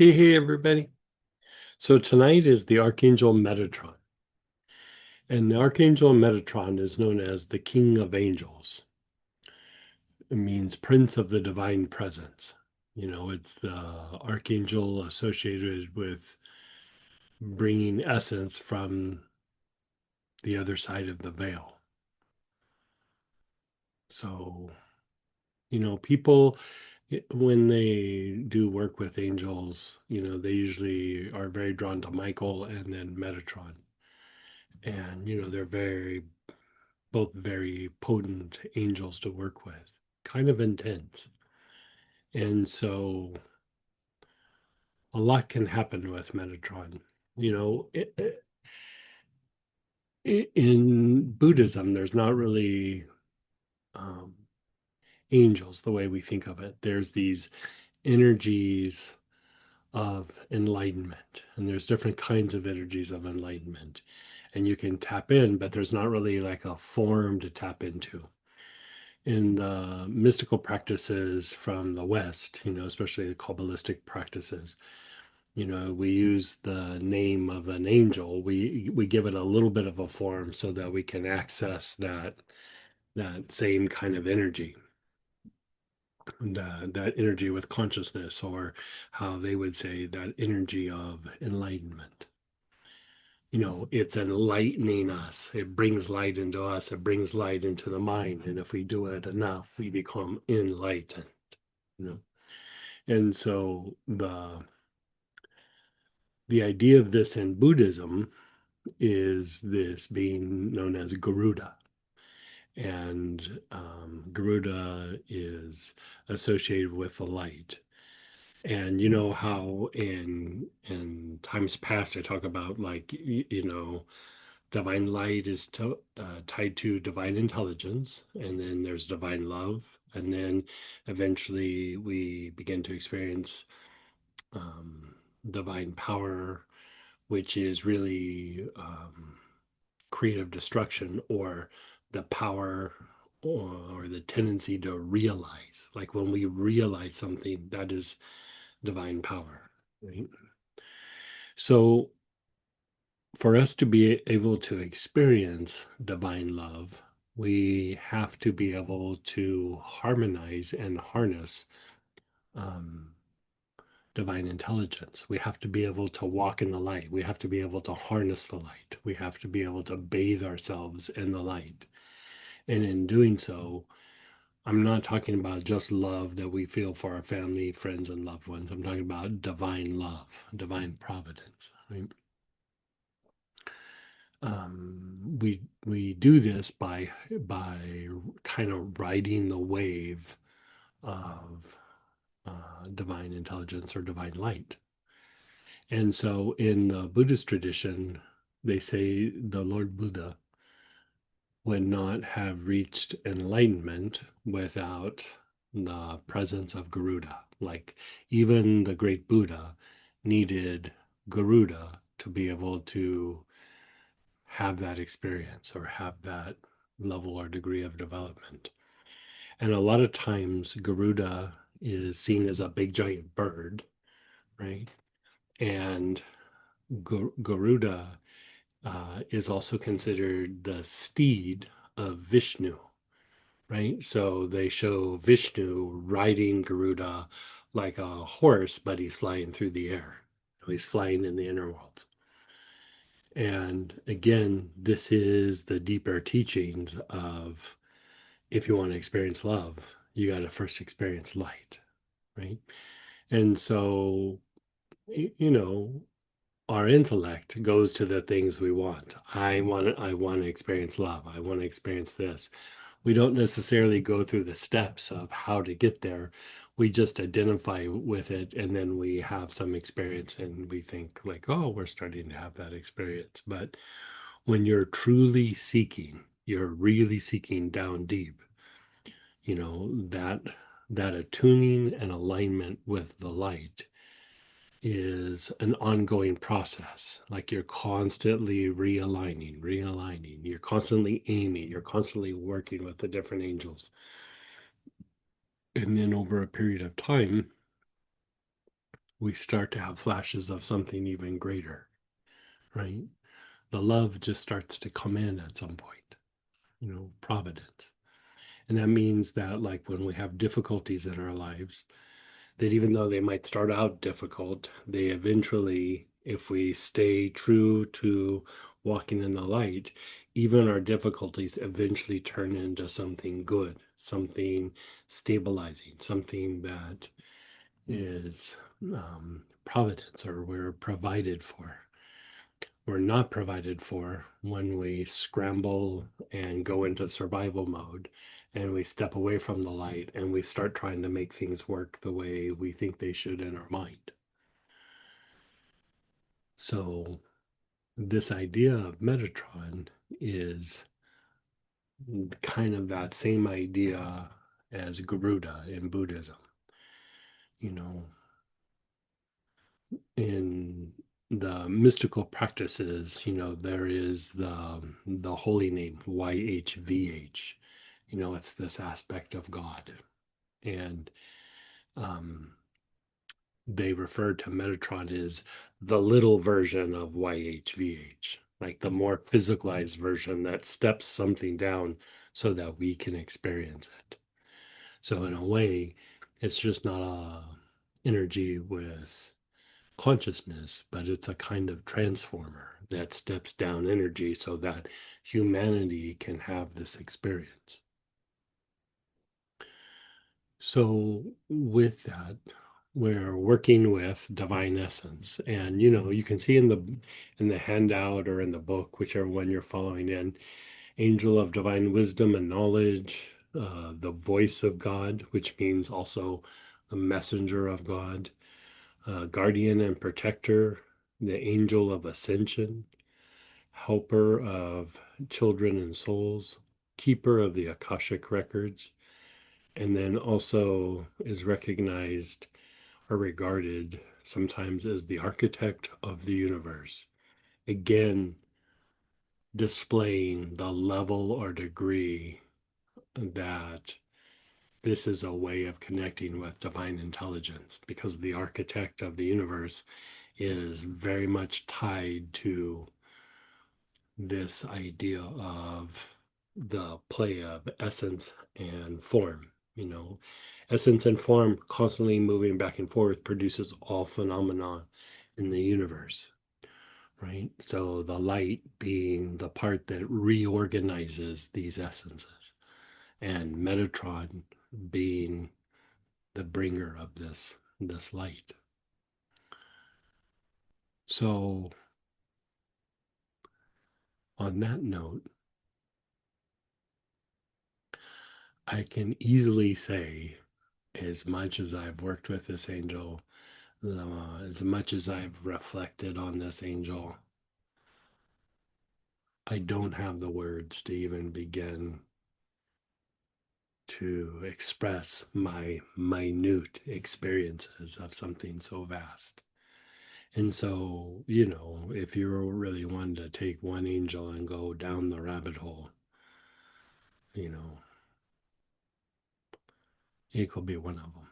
Hey, everybody. So tonight is the Archangel Metatron. And the Archangel Metatron is known as the King of Angels. It means Prince of the Divine Presence. It's the Archangel associated with bringing essence from the other side of the veil. So, people, when they do work with angels, they usually are very drawn to Michael and then Metatron. And, they're both very potent angels to work with, kind of intense. And so a lot can happen with Metatron. You know, in Buddhism, there's not really um, angels the way we think of it. There's these energies of enlightenment, and there's different kinds of energies of enlightenment. And you can tap in, but there's not really like a form to tap into. In the mystical practices from the West, especially the Kabbalistic practices, we use the name of an angel. We give it a little bit of a form so that we can access that same kind of energy, that energy with consciousness, or how they would say that energy of enlightenment. It's enlightening us. It brings light into us. It brings light into the mind. And if we do it enough, we become enlightened. You know, and so the idea of this in Buddhism is this being known as Garuda. And Garuda is associated with the light. And you know how in times past I talk about, like, divine light is tied to divine intelligence, and then there's divine love, and then eventually we begin to experience um, divine power, which is really creative destruction, or the power, or the tendency to realize. Like when we realize something, that is divine power, right? So for us to be able to experience divine love, we have to be able to harmonize and harness um, divine intelligence. We have to be able to walk in the light. We have to be able to harness the light. We have to be able to bathe ourselves in the light. And in doing so, I'm not talking about just love that we feel for our family, friends, and loved ones. I'm talking about divine love, divine providence, right? We do this by kind of riding the wave of divine intelligence or divine light. And so in the Buddhist tradition, they say the Lord Buddha would not have reached enlightenment without the presence of Garuda. Like even the great Buddha needed Garuda to be able to have that experience or have that level or degree of development. And a lot of times, Garuda is seen as a big giant bird, right? And Garuda is also considered the steed of Vishnu, right? So they show Vishnu riding Garuda like a horse, but he's flying through the air. He's flying in the inner world. And again, this is the deeper teachings of, if you want to experience love, you got to first experience light, right? And so, you know, our intellect goes to the things we want. I want to experience love. I want to experience this. We don't necessarily go through the steps of how to get there. We just identify with it, and then we have some experience and we think like, oh, we're starting to have that experience. But when you're truly seeking, you're really seeking down deep, that attuning and alignment with the light is an ongoing process. Like you're constantly realigning, you're constantly aiming, you're constantly working with the different angels. And then over a period of time, we start to have flashes of something even greater, right? The love just starts to come in at some point, providence. And that means that, like, when we have difficulties in our lives, that even though they might start out difficult, they eventually, if we stay true to walking in the light, even our difficulties eventually turn into something good, something stabilizing, something that is providence, or we're provided for. We're not provided for when we scramble and go into survival mode and we step away from the light and we start trying to make things work the way we think they should in our mind. So, this idea of Metatron is kind of that same idea as Garuda in Buddhism. You know, in the mystical practices, there is the holy name YHVH. It's this aspect of God, and um, they refer to Metatron as the little version of YHVH, like the more physicalized version that steps something down so that we can experience it. So in a way, it's just not a energy with consciousness, but it's a kind of transformer that steps down energy so that humanity can have this experience. So, with that, we're working with divine essence, and you can see in the handout or in the book, whichever one you're following in, angel of divine wisdom and knowledge, the voice of God, which means also a messenger of God, guardian and protector, the angel of ascension, helper of children and souls, keeper of the Akashic records, and then also is recognized or regarded sometimes as the architect of the universe. Again, displaying the level or degree that this is a way of connecting with divine intelligence, because the architect of the universe is very much tied to this idea of the play of essence and form. Essence and form constantly moving back and forth produces all phenomena in the universe, right? So the light being the part that reorganizes these essences, and Metatron being the bringer of this light. So on that note, I can easily say, as much as I've worked with this angel, as much as I've reflected on this angel, I don't have the words to even begin to express my minute experiences of something so vast. And so, if you're really one to take one angel and go down the rabbit hole, you know, it could be one of them.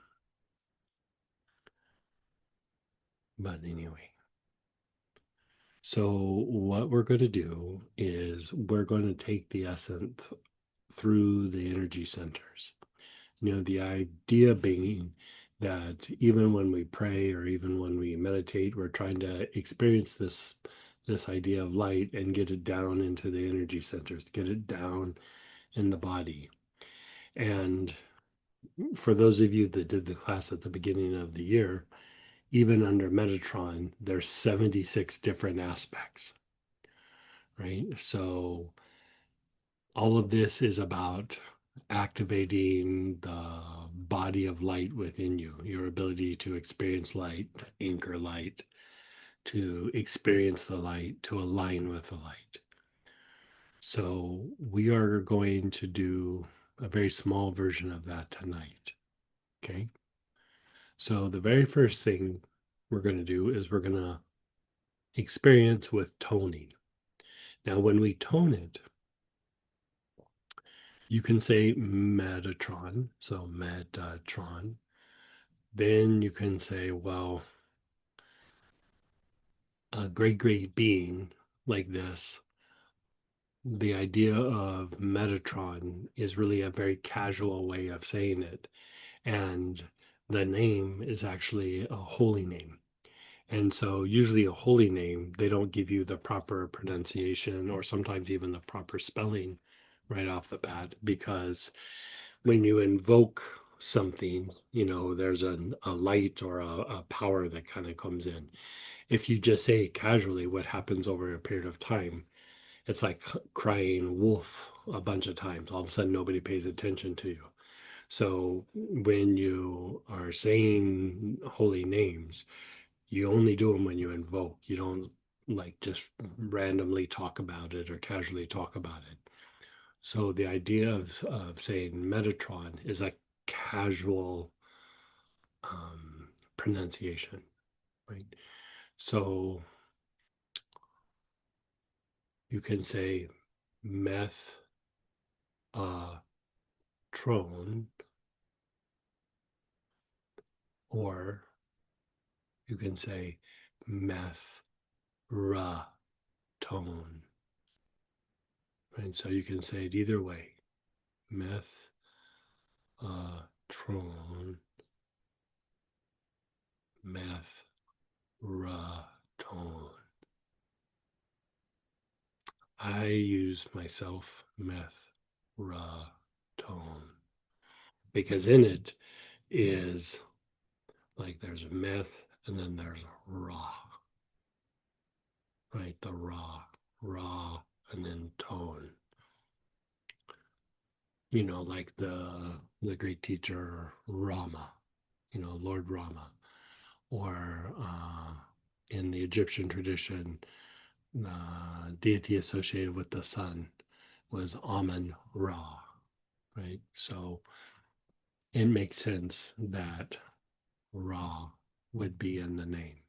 But anyway, so what we're going to do is we're going to take the essence through the energy centers. The idea being that even when we pray or even when we meditate, we're trying to experience this idea of light and get it down into the energy centers, get it down in the body. And for those of you that did the class at the beginning of the year, even under Metatron, there's 76 different aspects, right? So all of this is about activating the body of light within you, your ability to experience light, to anchor light, to experience the light, to align with the light. So we are going to do a very small version of that tonight. Okay. So the very first thing we're going to do is we're going to experience with toning. Now, when we tone it, you can say Metatron, so Metatron. Then you can say, well, a great, great being like this, the idea of Metatron is really a very casual way of saying it. And the name is actually a holy name. And so, usually, a holy name, they don't give you the proper pronunciation or sometimes even the proper spelling right off the bat, because when you invoke something, there's a light or a power that kind of comes in. If you just say casually what happens over a period of time, it's like crying wolf a bunch of times. All of a sudden, nobody pays attention to you. So when you are saying holy names, you only do them when you invoke. You don't like just randomly talk about it or casually talk about it. So the idea of saying Metatron is a casual pronunciation, right? So you can say meth tron, or you can say meth ra tone. Right? So you can say it either way. Meth tron, meth ra tone. I use myself meth ra tone because in it is like there's meth and then there's raw, right? The raw, and then tone. Like the great teacher Rama, Lord Rama, or in the Egyptian tradition, the deity associated with the sun was Amun Ra, right? So it makes sense that Ra would be in the name.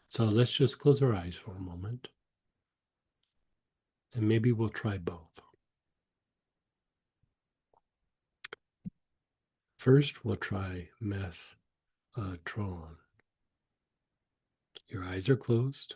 So let's just close our eyes for a moment, and maybe we'll try both. First, we'll try Metatron. Your eyes are closed.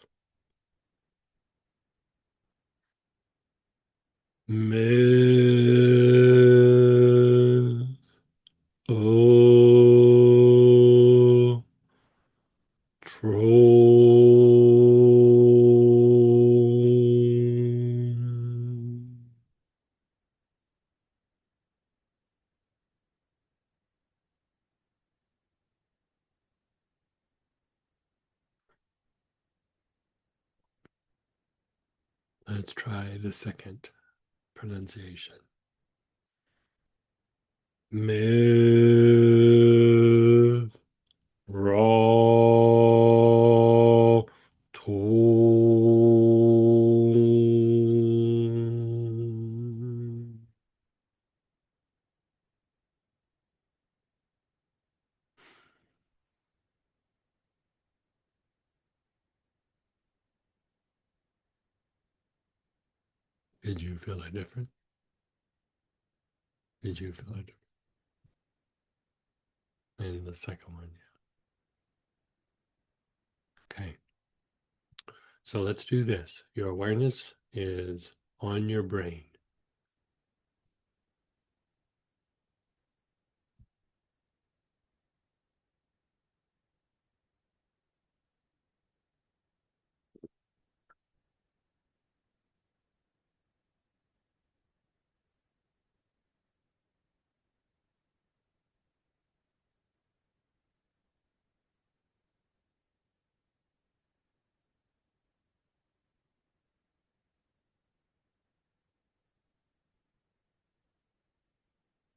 Let's try the second pronunciation. Myth, raw, tone. Did you feel it different? Did you feel it different? And the second one, yeah. Okay. So let's do this. Your awareness is on your brain.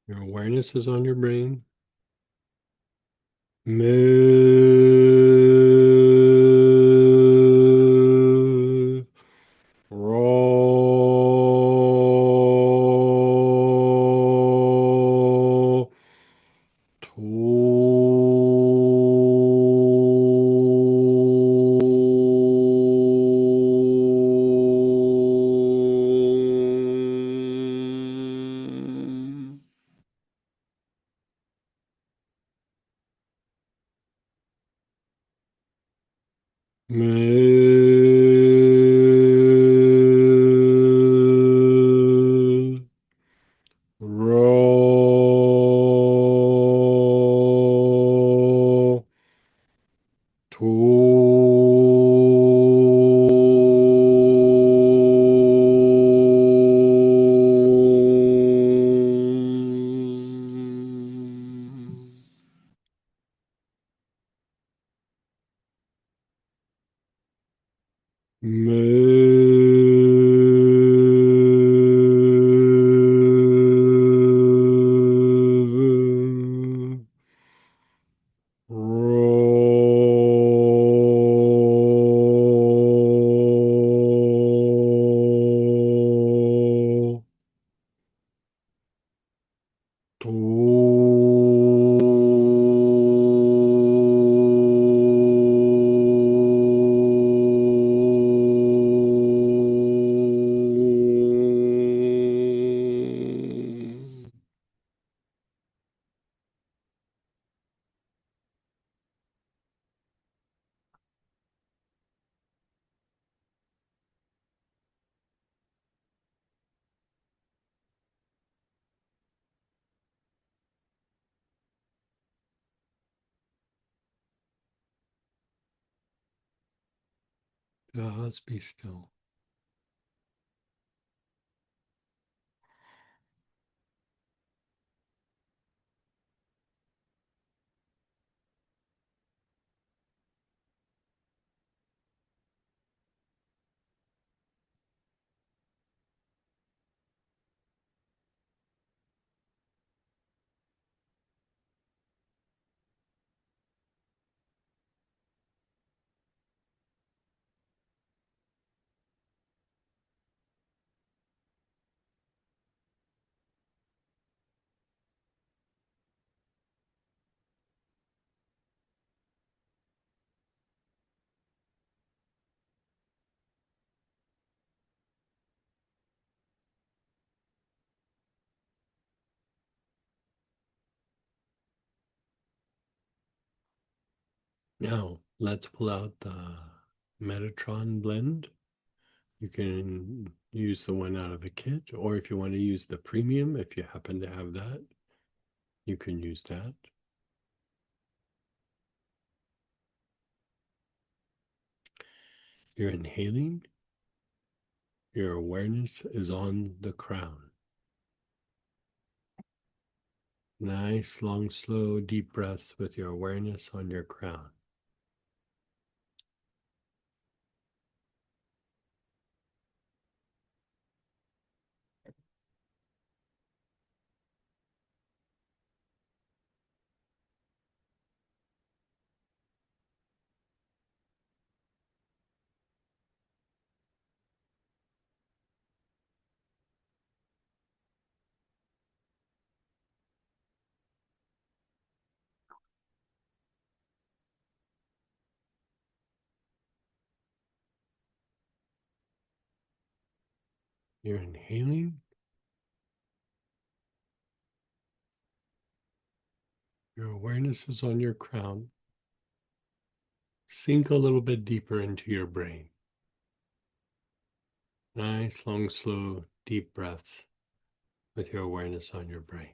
Your awareness is on your brain. Move. Roll. Ro to me ro to just be still. Now, let's pull out the Metatron blend. You can use the one out of the kit, or if you want to use the premium, if you happen to have that, you can use that. You're inhaling, your awareness is on the crown. Nice, long, slow, deep breaths with your awareness on your crown. You're inhaling, your awareness is on your crown. Sink a little bit deeper into your brain. Nice, long, slow, deep breaths with your awareness on your brain.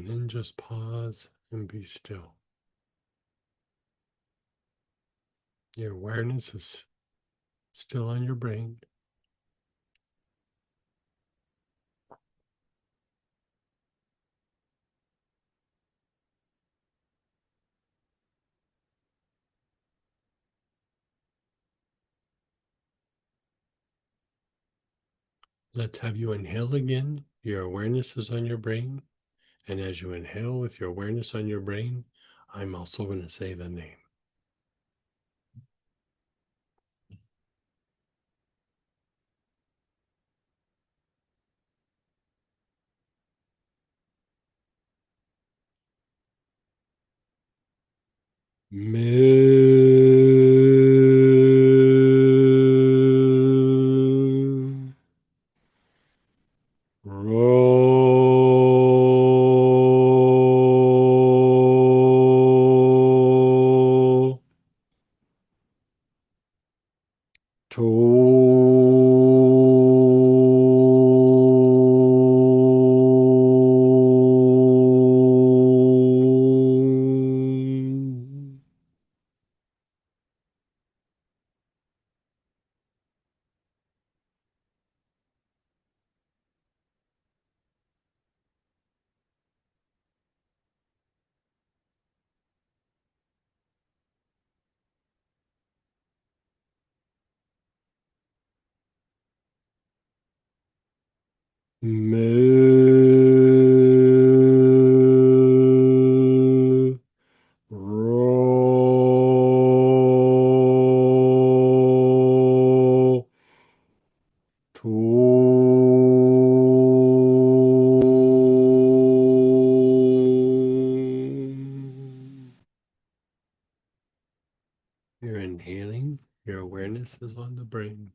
And then just pause and be still. Your awareness is still on your brain. Let's have you inhale again. Your awareness is on your brain. And as you inhale with your awareness on your brain, I'm also going to say the name. Move. Roll. To. Move. Roll. To. You're inhaling, your awareness is on the brain.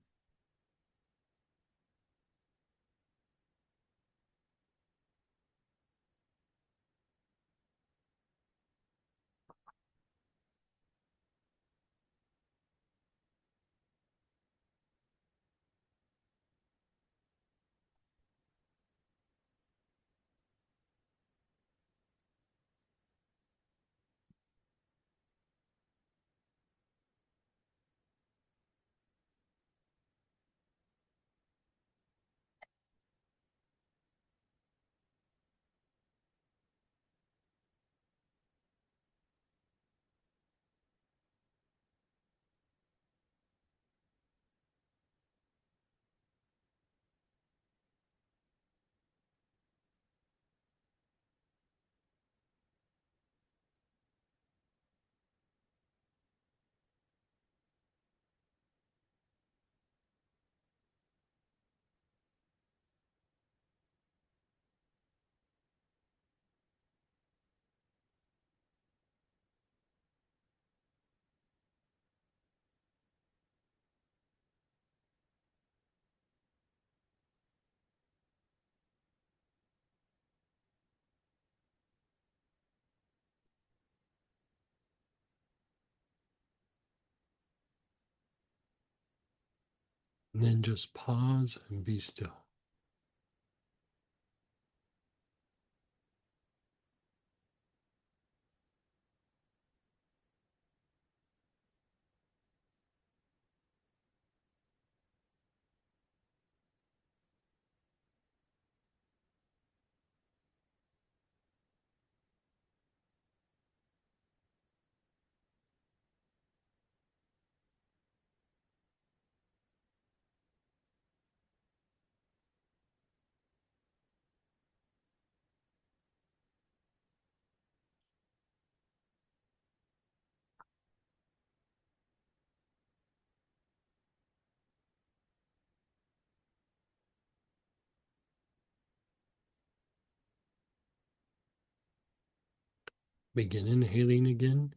And then just pause and be still. Begin inhaling again.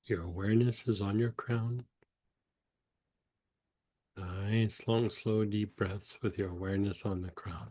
Your awareness is on your crown. Nice, long, slow, deep breaths with your awareness on the crown.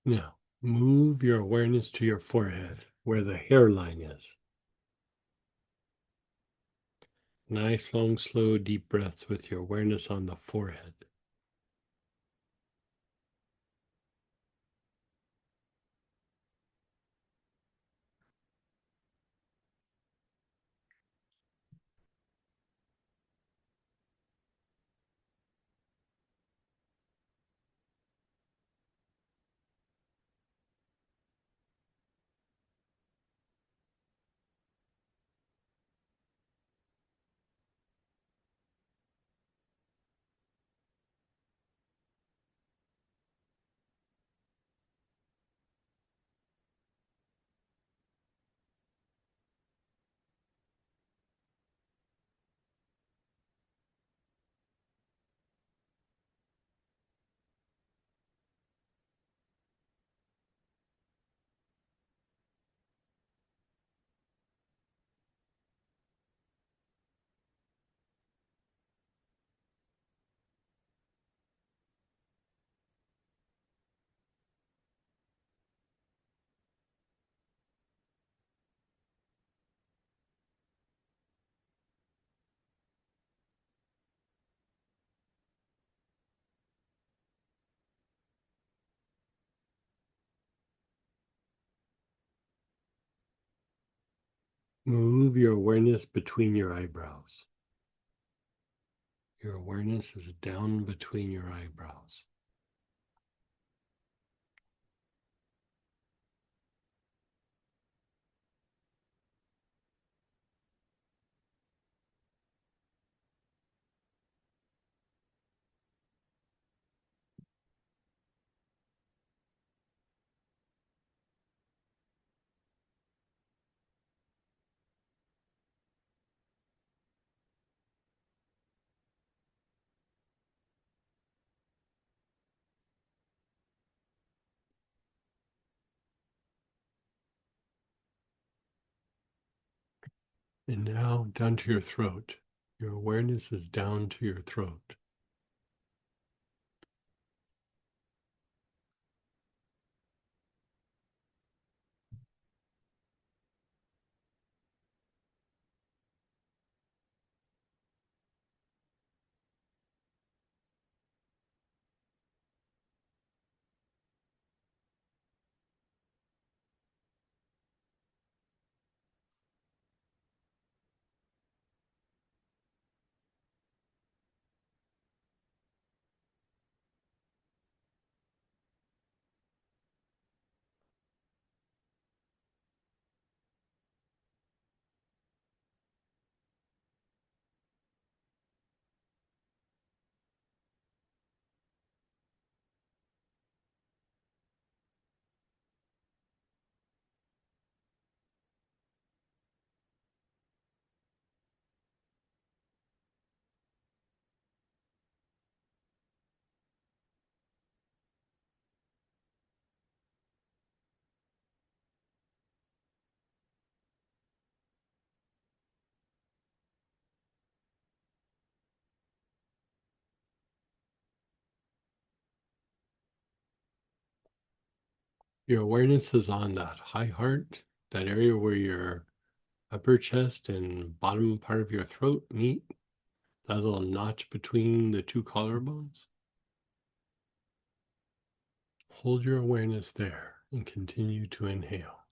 Now, move your awareness to your forehead where the hairline is. Nice, long, slow, deep breaths with your awareness on the forehead. Move your awareness between your eyebrows. Your awareness is down between your eyebrows. And now down to your throat. Your awareness is down to your throat. Your awareness is on that high heart, that area where your upper chest and bottom part of your throat meet, that little notch between the two collarbones. Hold your awareness there and continue to inhale.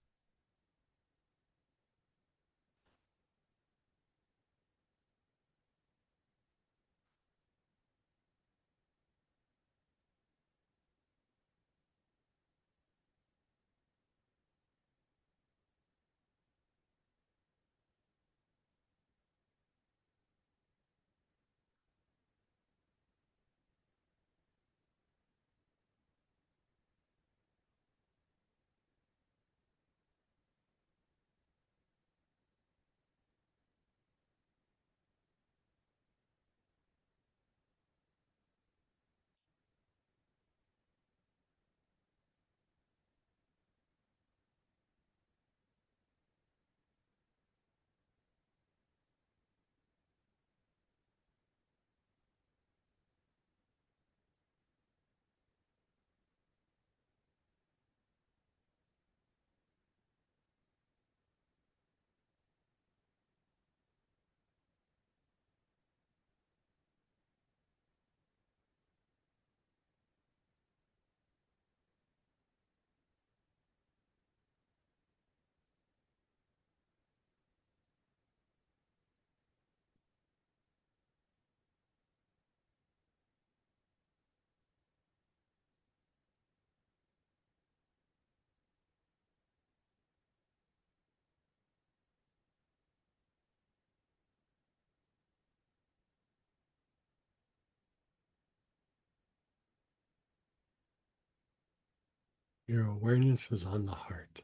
Your awareness is on the heart,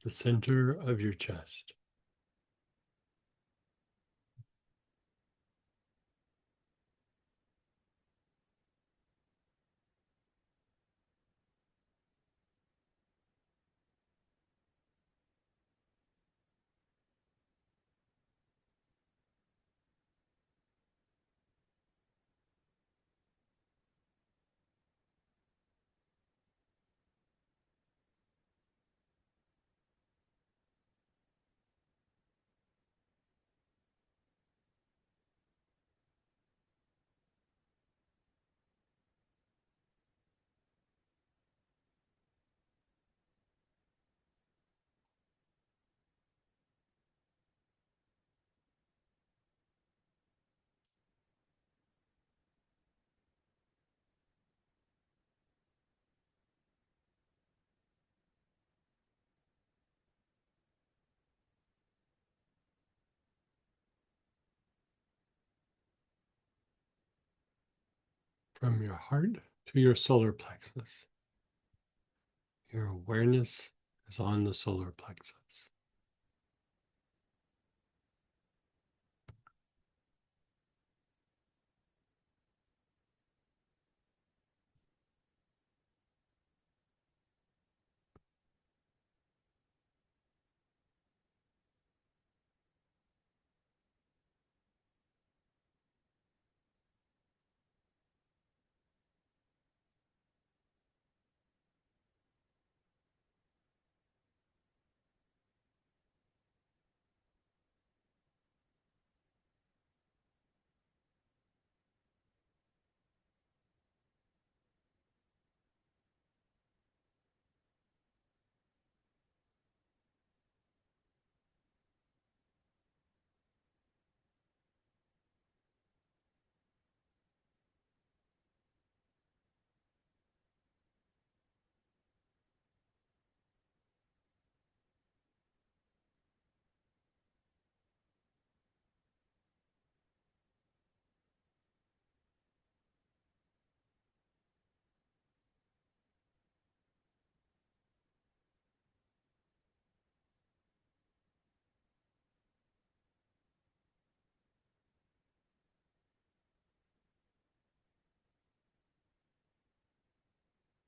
the center of your chest. From your heart to your solar plexus. Your awareness is on the solar plexus.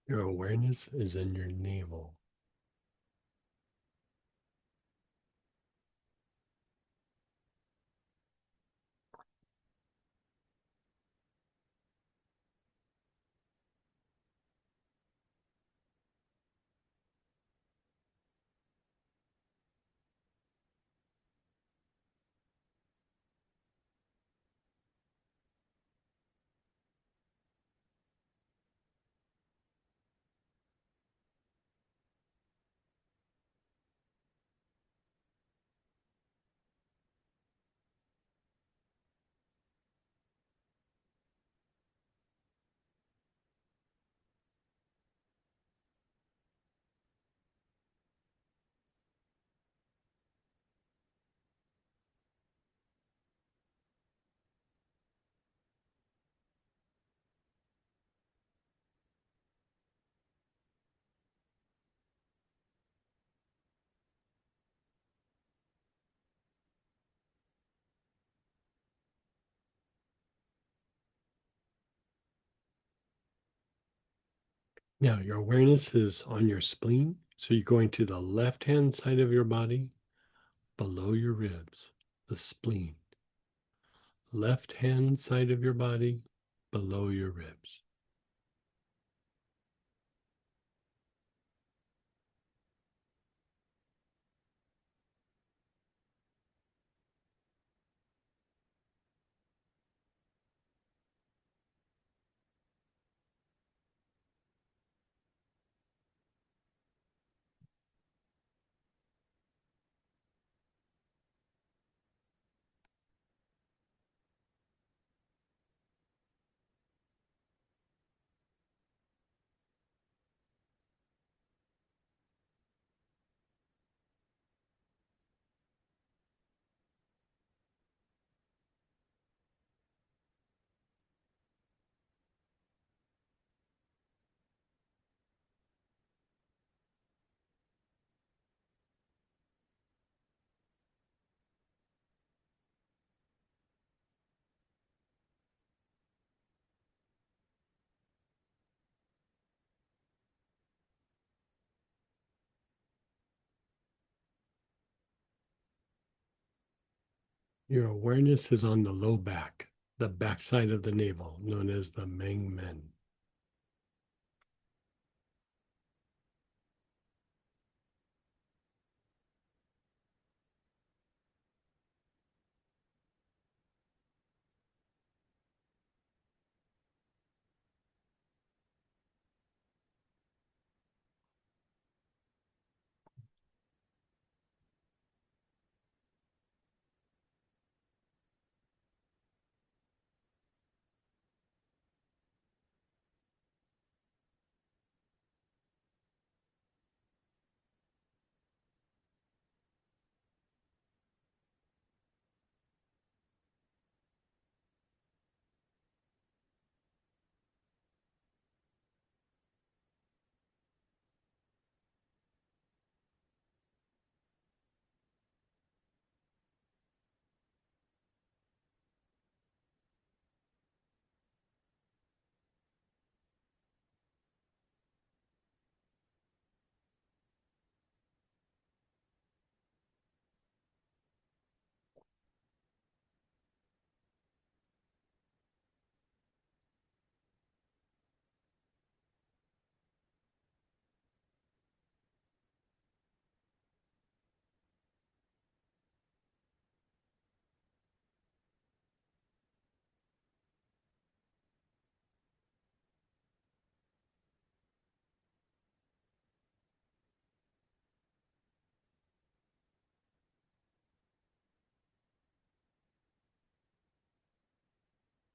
Your awareness is in your navel. Now, your awareness is on your spleen. So you're going to the left hand side of your body, below your ribs, the spleen. Left hand side of your body, below your ribs. Your awareness is on the low back, the backside of the navel, known as the Meng Men.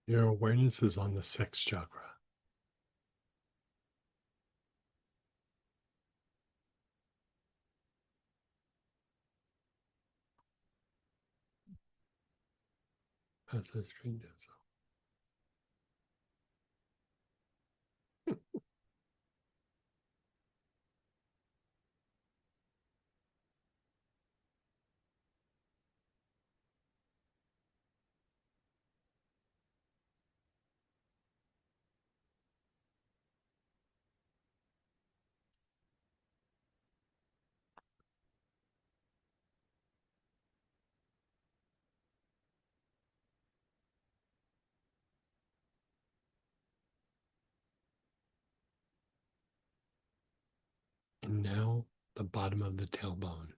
Your awareness is on the sex chakra. That's a strange answer. And now the bottom of the tailbone.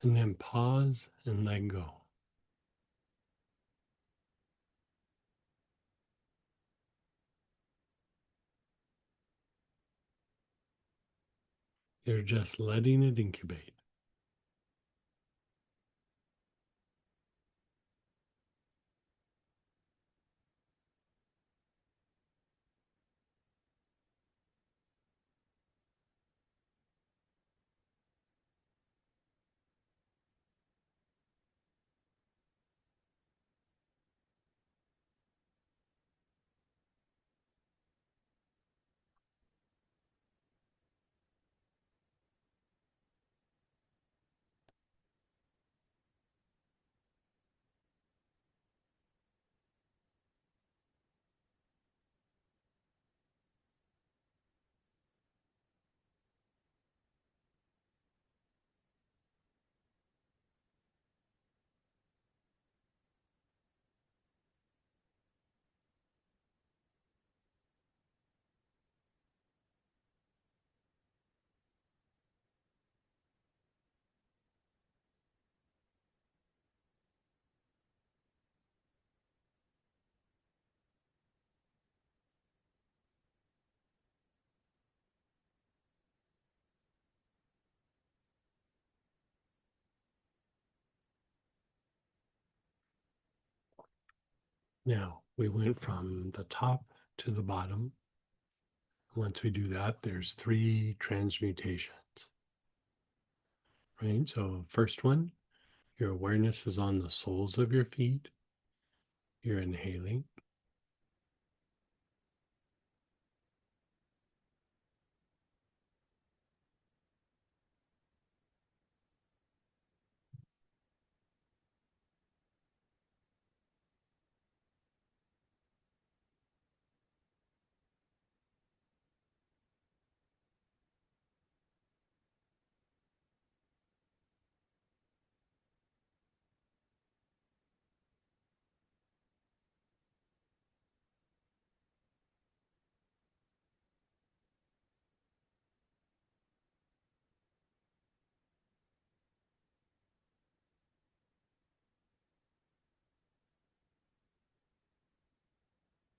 And then pause and let go. You're just letting it incubate. Now, we went from the top to the bottom. Once we do that, there's 3 transmutations, right? So, first one, your awareness is on the soles of your feet. You're inhaling.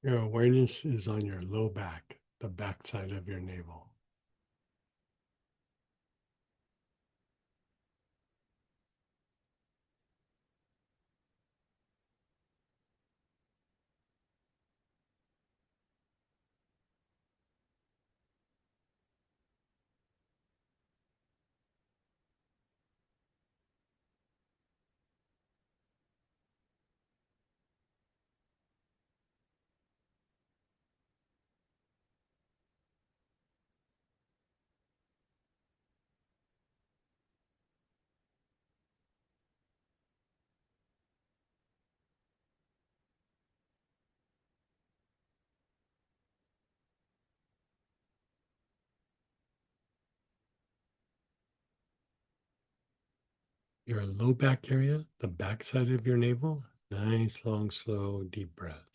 Your awareness is on your low back, the backside of your navel. Your low back area, the backside of your navel. Nice, long, slow, deep breath.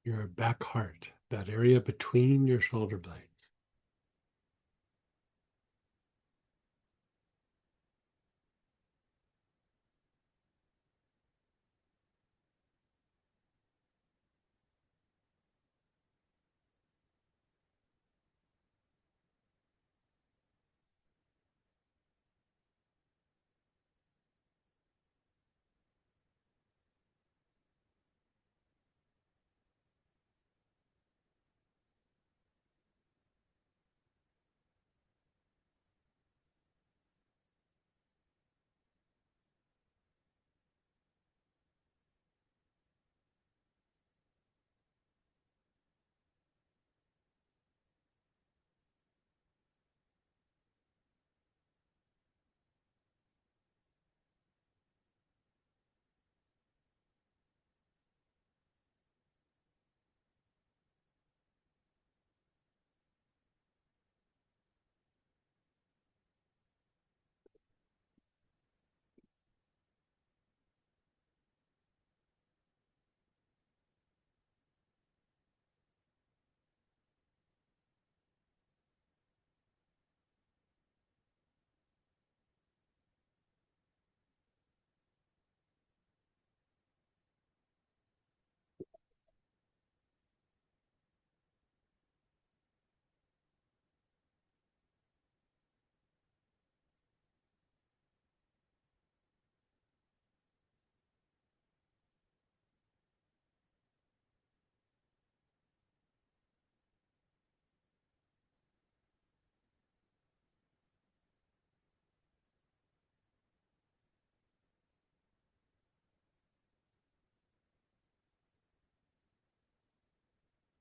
Your back heart, that area between your shoulder blades.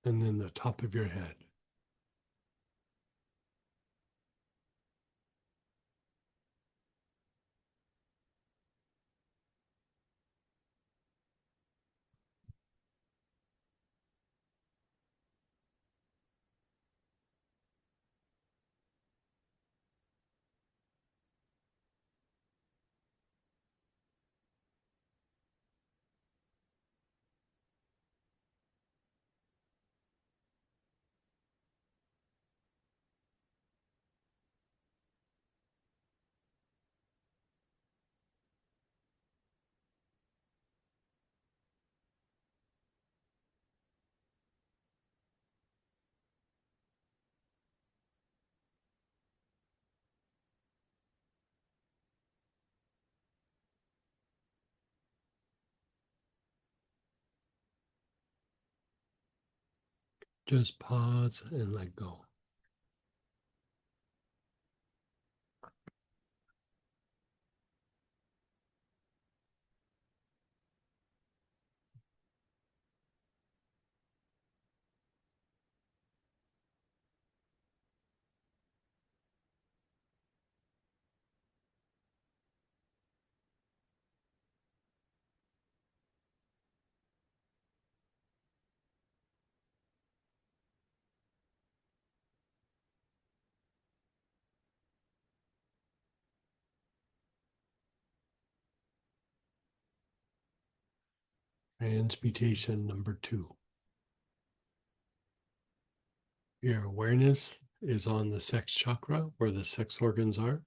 and then the top of your head. Just pause and let go. Transmutation number 2. Your awareness is on the sex chakra where the sex organs are.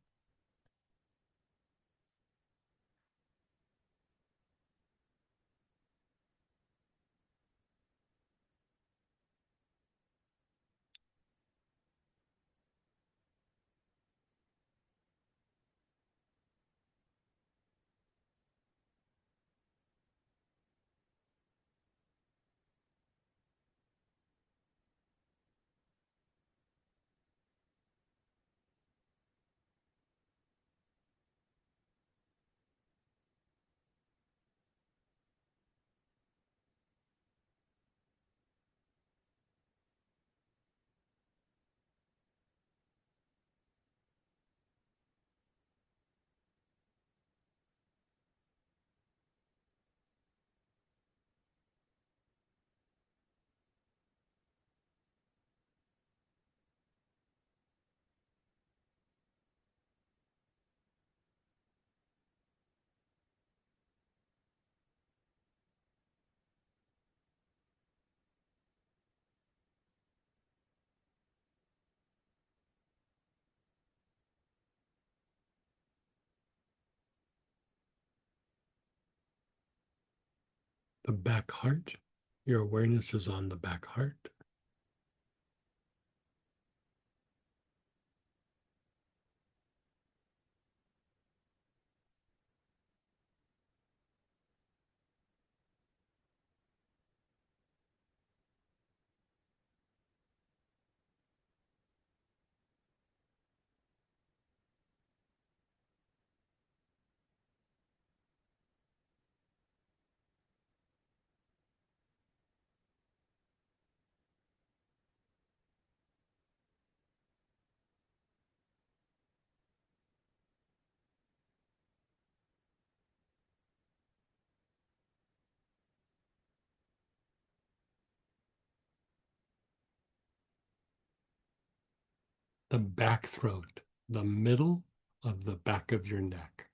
The back heart. Your awareness is on the back heart. The back throat, the middle of the back of your neck.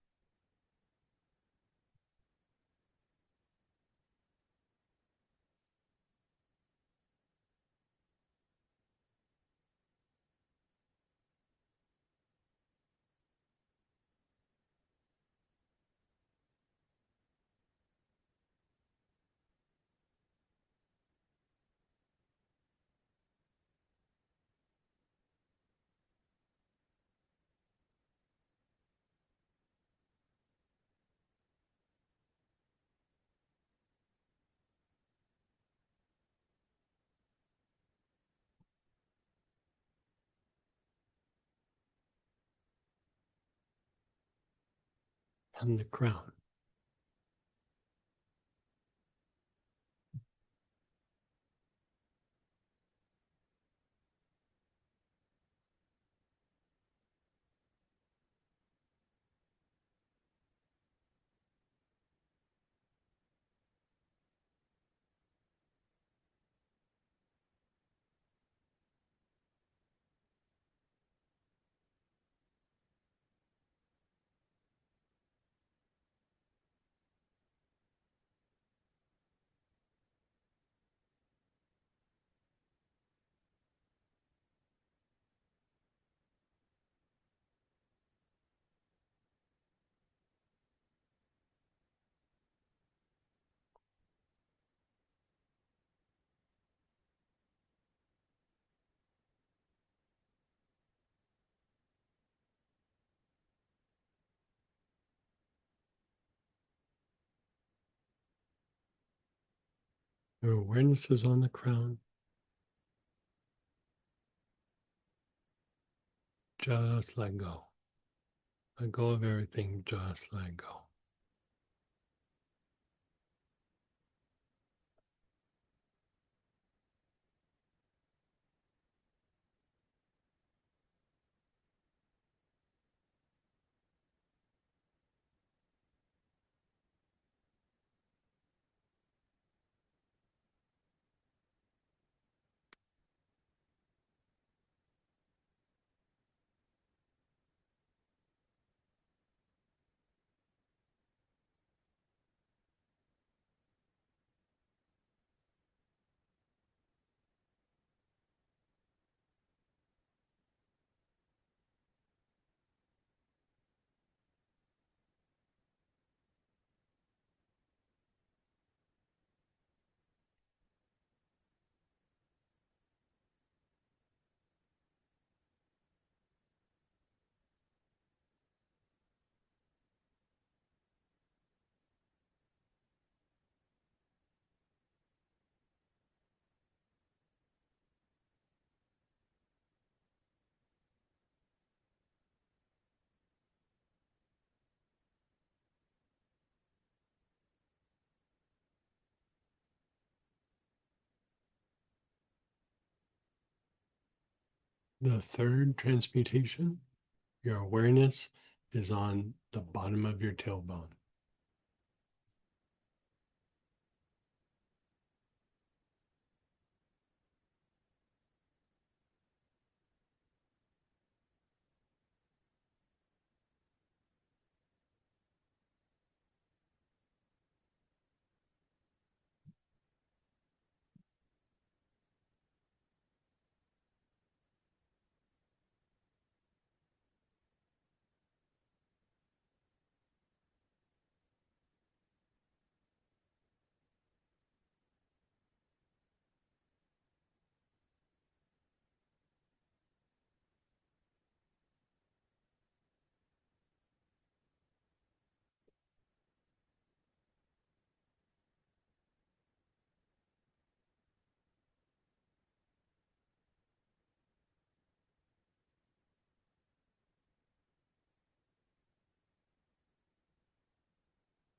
And the crown. Your awareness is on the crown. Just let go. Let go of everything. Just let go. The third transmutation, your awareness is on the bottom of your tailbone.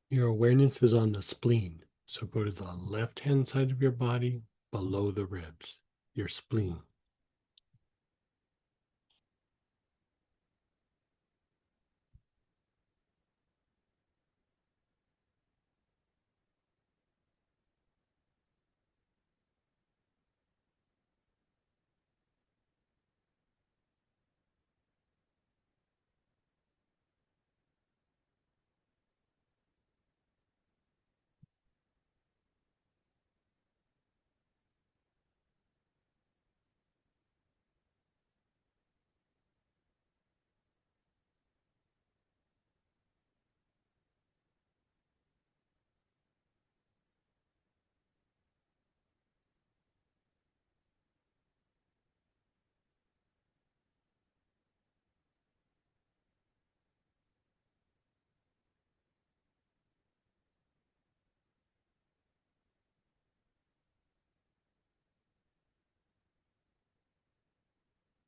Your awareness is on the spleen. So go to the left hand side of your body below the ribs, your spleen.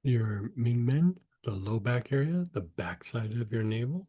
Your Mingmen, the low back area, the back side of your navel.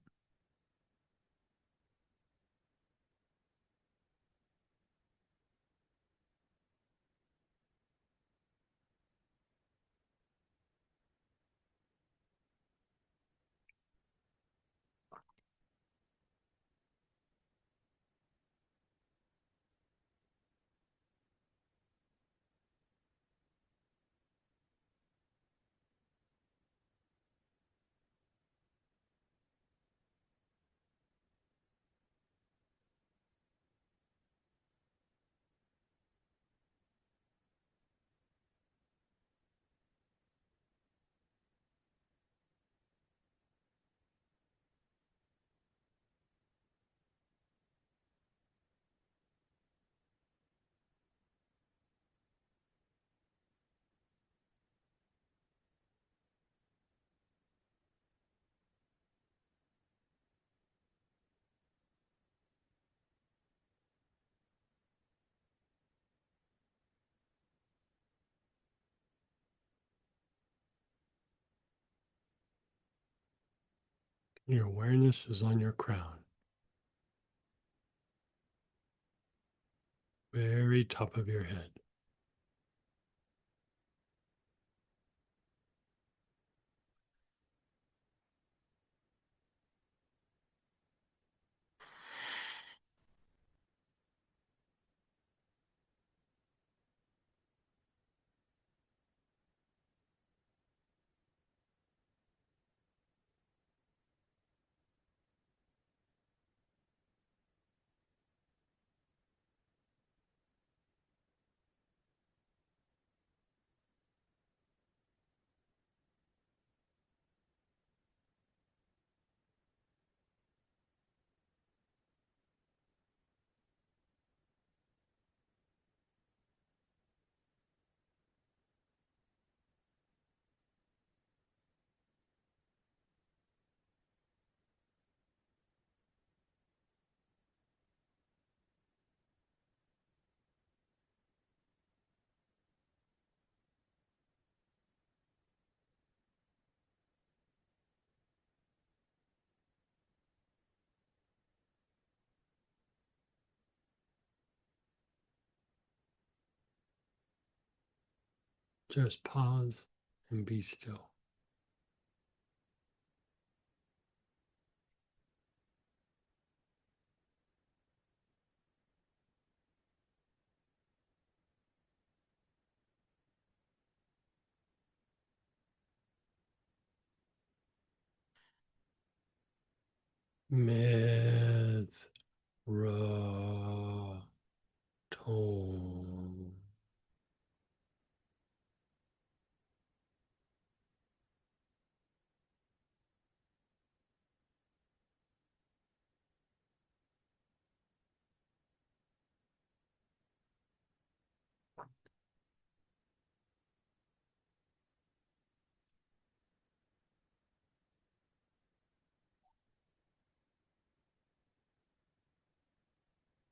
Your awareness is on your crown, very top of your head. Just pause and be still. Metatron.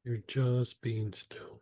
You're just being still.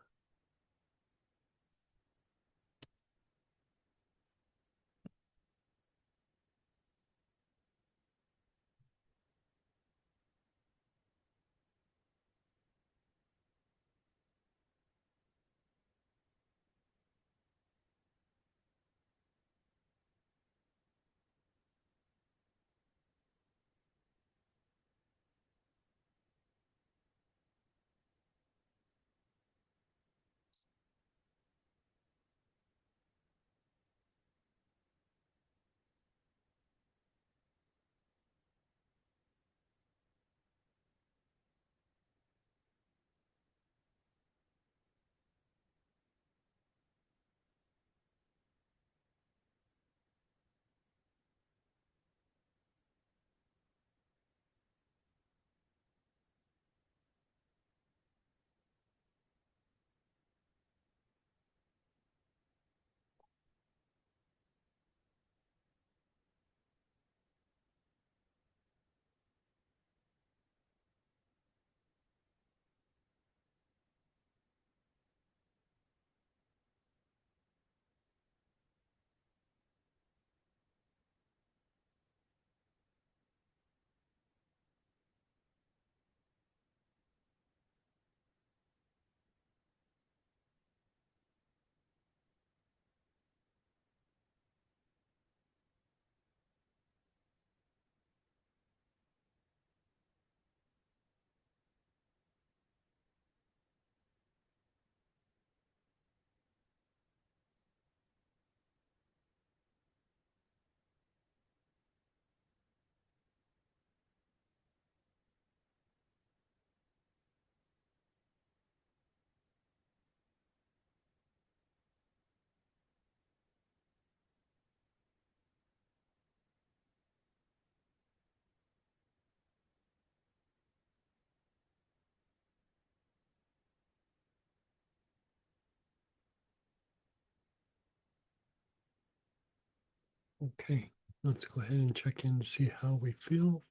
Okay, let's go ahead and check in to see how we feel,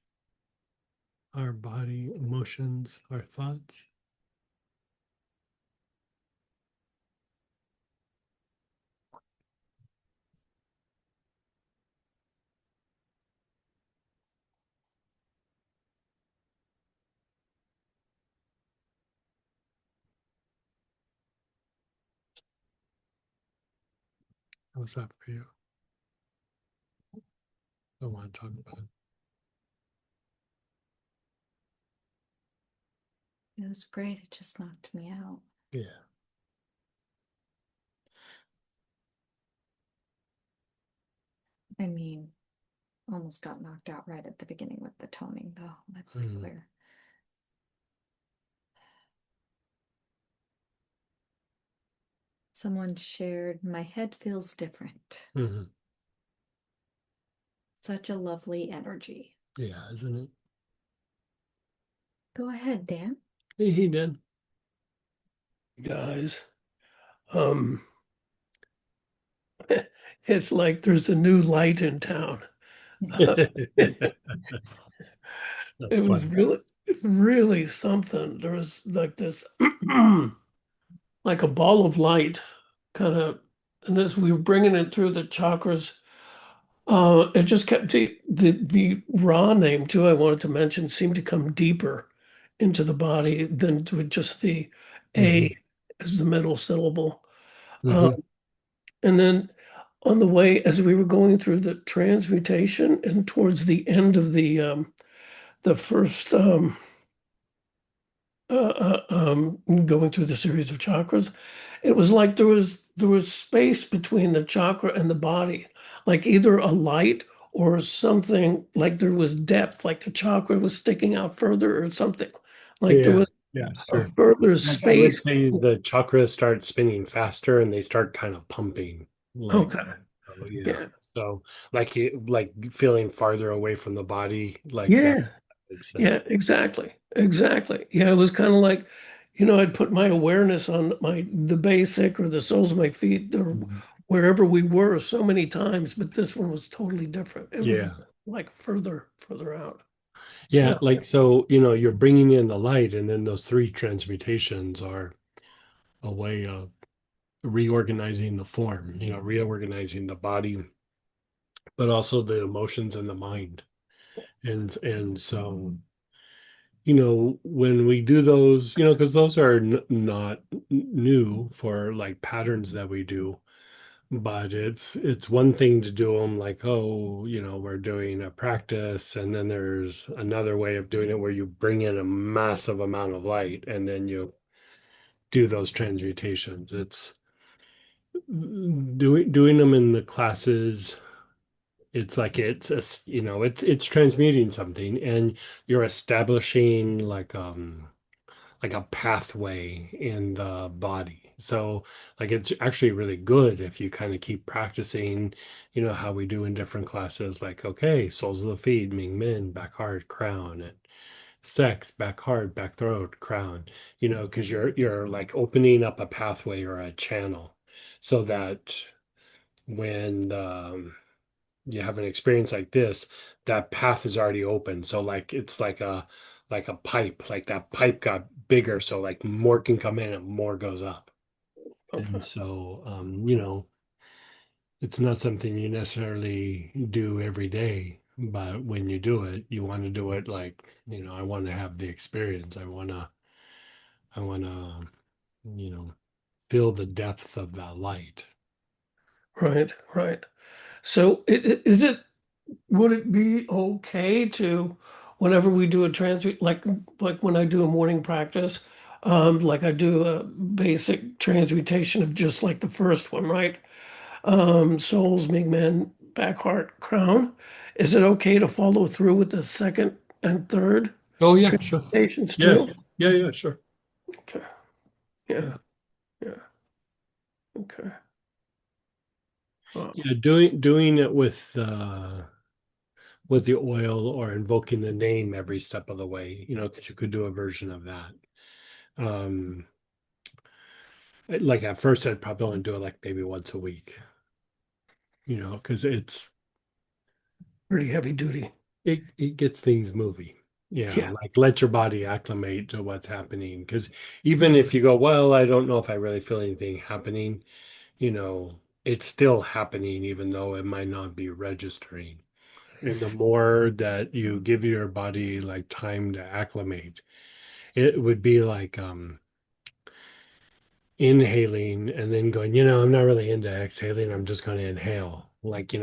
our body, emotions, our thoughts. How was that for you? I want to talk about It was great. It just knocked me out. it. Yeah. I mean, almost got knocked out right at the beginning with the toning, though. Let's be Mm. clear. Someone shared, my head feels different. Hmm. Such a lovely energy. Yeah, isn't it? Go ahead, Dan. He did. Guys, um, it's like there's a new light in town. It That's was funny. really, really something. There was like this, like a ball of light, kind of, and as we were bringing it through the chakras, it just kept the raw name too. I wanted to mention seemed to come deeper into the body than with just the Hmm. A as the middle syllable. Uh, Hmm. and then on the way, as we were going through the transmutation and towards the end of the first going through the series of chakras, it was like there was space between the chakra and the body, like either a light or something, like there was depth, like the chakra was sticking out further or something, like there Yeah, was yeah, a sure. further Like I would space. say the chakras start spinning faster and they start kind of pumping. Like, Okay, oh, yeah. yeah, So like feeling farther away from the body, like that yeah. makes Yeah, sense. exactly. Exactly. Yeah, it was kind of like, I'd put my awareness on the basic or the soles of my feet or Mhm. wherever we were so many times, but this one was totally different. It was Yeah. like further out. Yeah, Yeah. like so, you're bringing in the light and then those three transmutations are a way of reorganizing the form, reorganizing the body, but also the emotions and the mind. And so when we do those, because those are not new for like patterns that we do, but it's one thing to do them like, oh, we're doing a practice, and then there's another way of doing it where you bring in a massive amount of light and then you do those transmutations. It's doing them in the classes. It's like it's transmuting something, and you're establishing like a pathway in the body. So like it's actually really good if you kind of keep practicing, how we do in different classes, like, okay, soles of the feet, Ming Min, back hard, crown, and sex, back hard, back throat, crown, because you're like opening up a pathway or a channel so that when you have an experience like this, that path is already open. So like it's like a pipe, like that pipe got bigger, so like more can come in and more goes up. Okay. And so it's not something you necessarily do every day, but when you do it, you want to do it like, I want to have the experience. I want to, you know, feel the depth of that light. Right, right. So is it would it be okay to, whenever we do a transmute, like when I do a morning practice, like I do a basic transmutation of just like the first one, right? Souls, Mingmen, back heart, crown. Is it okay to follow through with the second and third Oh yeah, sure. transmutations Yes. too? Yeah, yeah, sure. Okay. Yeah. Yeah. Okay. Yeah, doing it with the oil or invoking the name every step of the way, because you could do a version of that. Um, like at first, I'd probably only do it like maybe once a week, because Pretty heavy duty. it gets things moving. Yeah, Yeah. like let your body acclimate to what's happening. Because even if you go, well, I don't know if I really feel anything happening, it's still happening, even though it might not be registering. And the more that you give your body like time to acclimate, it would be like inhaling and then going, I'm not really into exhaling. I'm just going to inhale. Like, you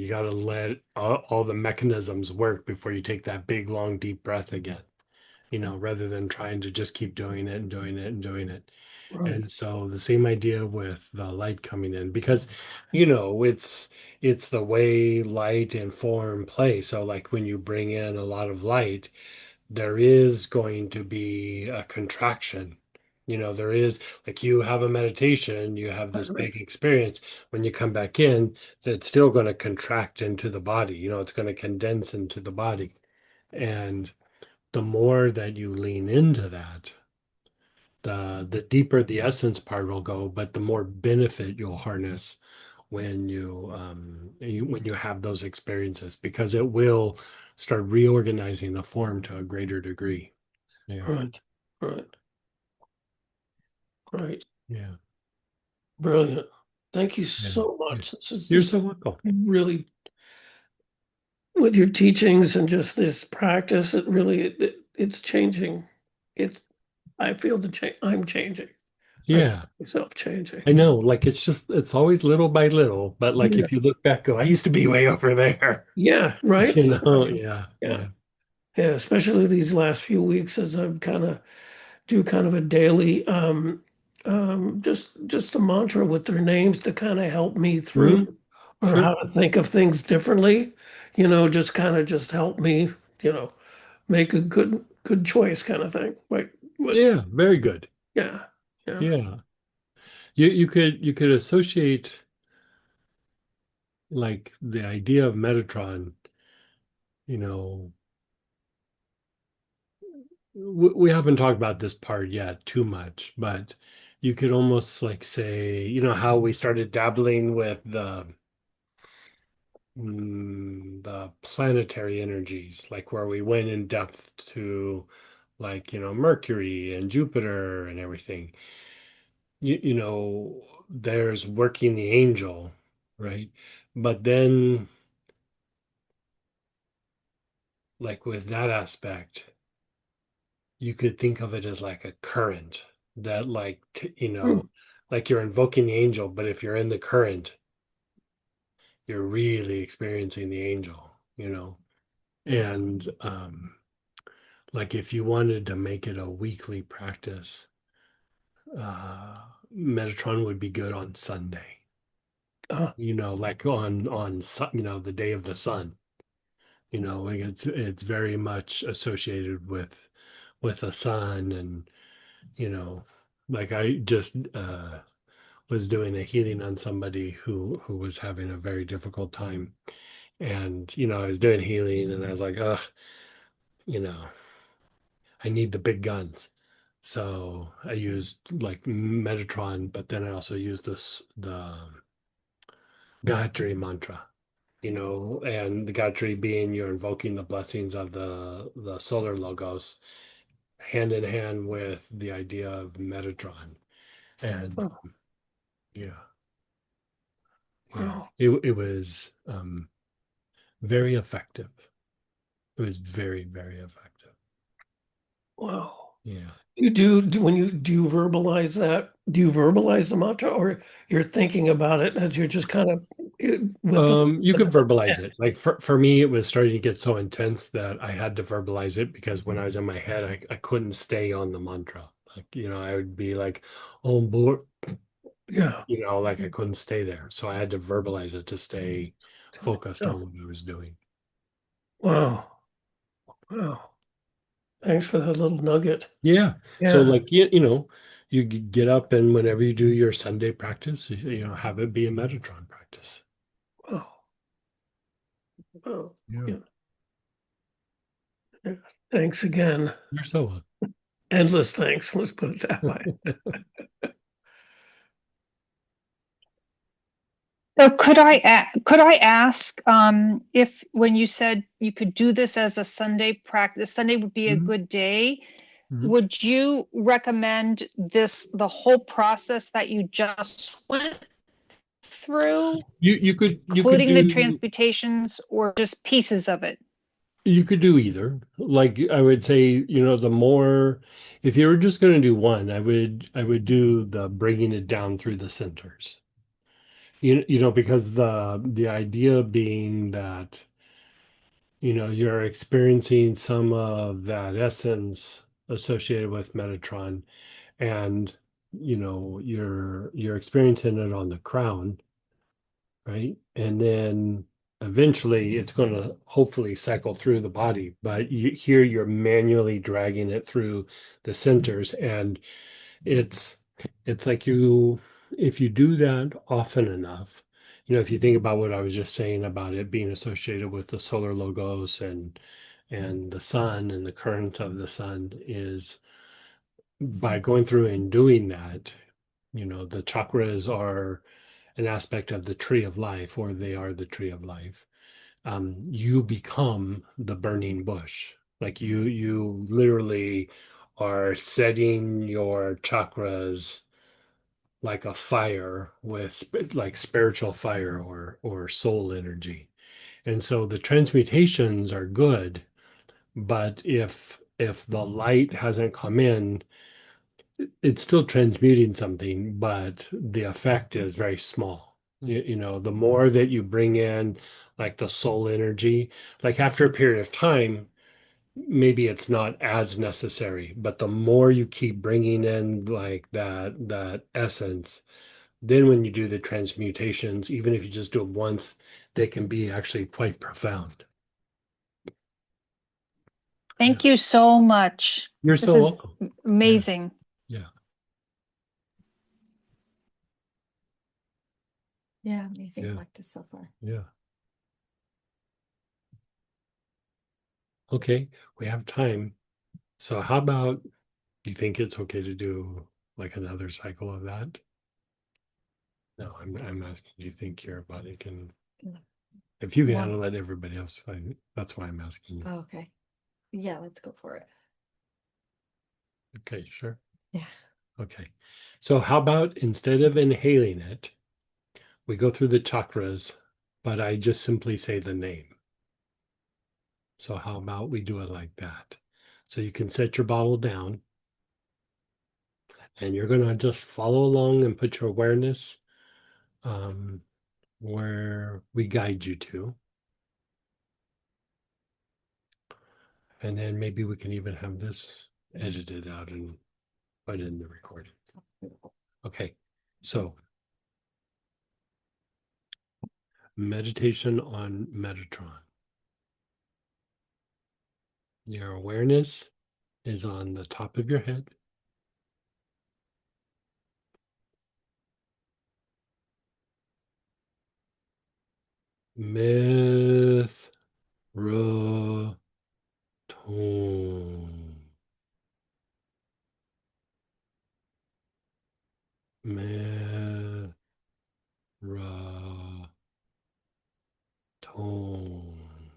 got to let all the mechanisms work before you take that big, long, deep breath again, rather than trying to just keep doing it and doing it and doing it. Right. And so the same idea with the light coming in, because, it's the way light and form play. So like when you bring in a lot of light, there is going to be a contraction. There is, like, you have a meditation, you have this Right. big experience. When you come back in, it's still going to contract into the body. It's going to condense into the body. And the more that you lean into that, the deeper the essence part will go, but the more benefit you'll harness when you have those experiences, because it will start reorganizing the form to a greater degree. Yeah. Right. Right. Right. Yeah. Brilliant. Thank you Yeah. so Yeah. much. This is You're just so welcome. really, with your teachings and just this practice, it's changing. It's I feel the change. I'm changing. I feel Yeah. myself changing. I know. Like, it's always little by little, but like Yeah. if you look back, go, I used to be way over there. Yeah. Right. Yeah. Yeah. Yeah. Yeah. Especially these last few weeks as I've do kind of a daily just a mantra with their names to kind of help me through Mhm. or Sure. how to think of things differently, just kind of just help me, make a good choice kind of thing. Like what Yeah. Very good. yeah, yeah. Yeah. You could associate, like, the idea of Metatron, you know, we haven't talked about this part yet too much, but you could almost like say, how we started dabbling with the planetary energies, like where we went in depth to, like, Mercury and Jupiter and everything. There's working the angel, right? But then, like, with that aspect, you could think of it as like a current that, like, Hmm. like you're invoking the angel, but if you're in the current, you're really experiencing the angel, and like, if you wanted to make it a weekly practice, Metatron would be good on Sunday, Uh, like the day of the sun. Like, it's very much associated with the sun. And you know like, I just was doing a healing on somebody who was having a very difficult time. And I was doing healing, and I was like, ugh, you know I need the big guns. So I used, like, Metatron, but then I also used the Gayatri mantra, and the Gayatri being, you're invoking the blessings of the solar logos, hand in hand with the idea of Metatron. And oh, yeah, yeah, wow. it was very effective. It was very, very effective. Wow. Yeah. When you do you verbalize that? Do you verbalize the mantra or you're thinking about it as you're just kind of with the You with could the verbalize it. Like, for me, it was starting to get so intense that I had to verbalize it, because when I was in my head, I couldn't stay on the mantra. Like, I would be like, oh boy, yeah. like, I couldn't stay there. So I had to verbalize it to stay focused Oh, on what I was doing. wow. Wow. Thanks for that little nugget. Yeah. So, Yeah. like, you get up, and whenever you do your Sunday practice, have it be a Metatron practice. Oh, oh, Yeah. yeah. Yeah. Thanks again. You're so welcome. Endless thanks. Let's put it that way. So could I ask if when you said you could do this as a Sunday practice, Sunday would be a Mhm. good day. Mhm. Would you recommend the whole process that you just went through, You could including the do transmutations or just pieces of it? You could do either. Like I would say, the more, if you were just going to do one, I would do the bringing it down through the centers. Because the idea being that, you're experiencing some of that essence associated with Metatron, and you're experiencing it on the crown, right? And then eventually it's going to hopefully cycle through the body, but here you're manually dragging it through the centers, and it's it's like if you do that often enough, if you think about what I was just saying about it being associated with the solar logos and the sun and the current of the sun, is by going through and doing that, the chakras are an aspect of the tree of life, or they are the tree of life. You become the burning bush. Like you literally are setting your chakras like a fire with like spiritual fire or soul energy. And so the transmutations are good, but if the light hasn't come in, it's still transmuting something, but the effect is very small. The more that you bring in like the soul energy, like after a period of time, maybe it's not as necessary, but the more you keep bringing in like that essence, then when you do the transmutations, even if you just do it once, they can be actually quite profound. Thank you so much. You're This so is welcome. amazing. Yeah. Yeah, amazing Yeah. practice so far. Yeah. Okay, we have time. So how about, you think it's okay to do like another cycle of that? No, I'm asking, do you think your body can, Mm. if you can One. handle it, everybody else, that's why I'm asking you. Oh, okay. Yeah, let's go for it. Okay, sure. Yeah. Okay. So how about instead of inhaling it, we go through the chakras, but I just simply say the name. So how about we do it like that? So you can set your bottle down and you're going to just follow along and put your awareness um, where we guide you to. And then maybe we can even have this edited out and put in the recording. Okay, so meditation on Metatron. Your awareness is on the top of your head. Myth, ra, tone. Myth, ra, tone.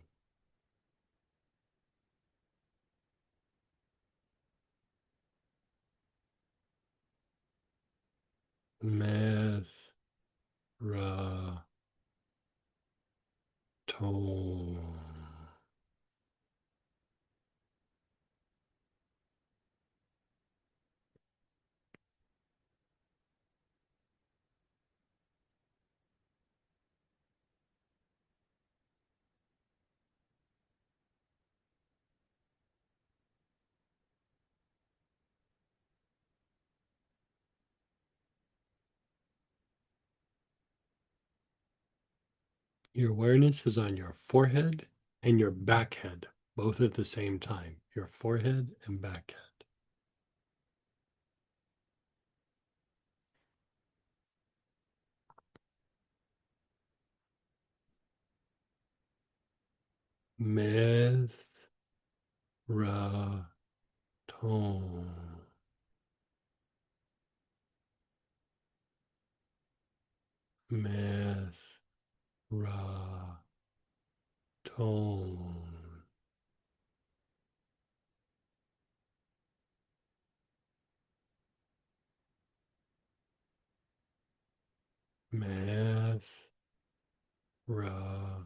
Myth, ra, tone. Your awareness is on your forehead and your back head, both at the same time. Your forehead and back head. Myth, ra, tone. Myth, ra, tone. Myth, ra,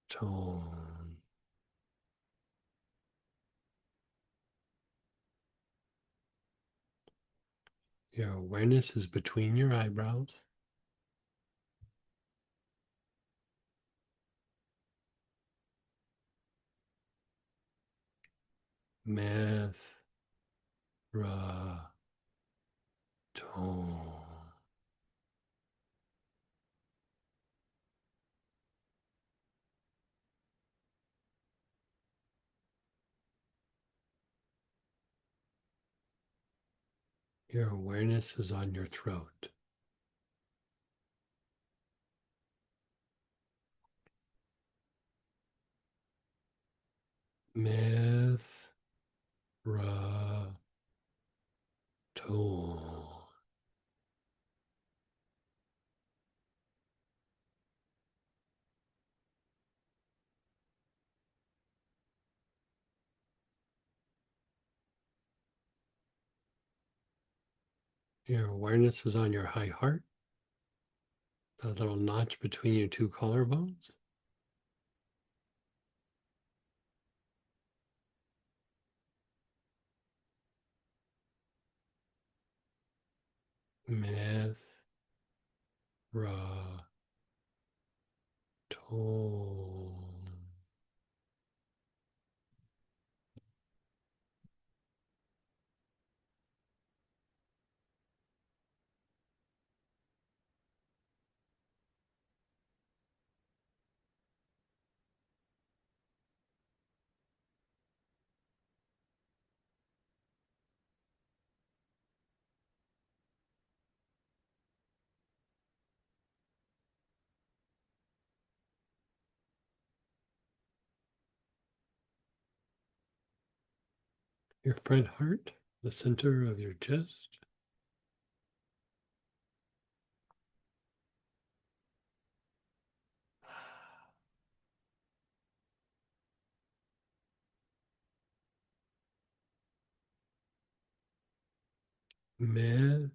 tone. Your awareness is between your eyebrows. Math, ra, tone. Your awareness is on your throat. Math, ra, tone. Your awareness is on your high heart, the little notch between your two collarbones. Math, ra, tone. Your front heart, the center of your chest. Math,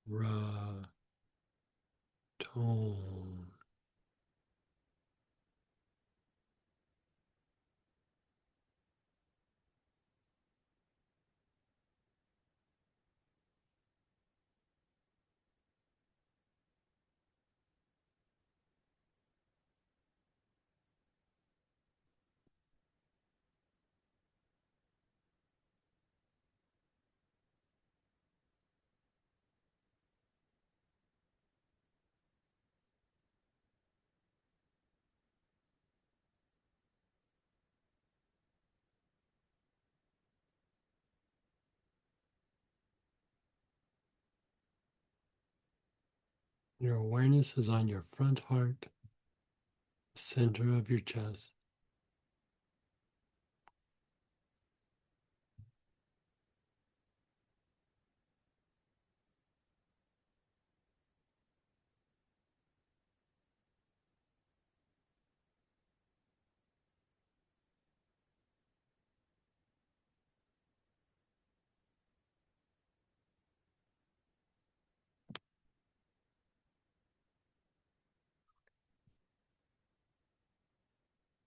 ra, tone. Your awareness is on your front heart, center of your chest.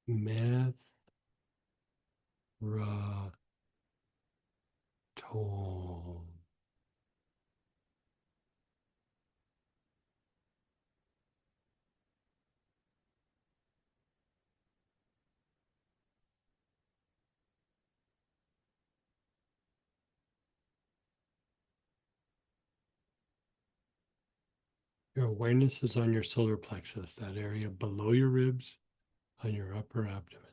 Math, ra, tone. Your awareness is on your solar plexus, that area below your ribs, on your upper abdomen.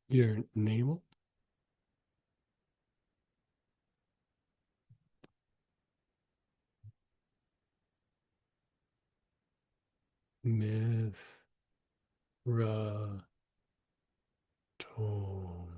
Your navel, Ra. Tone.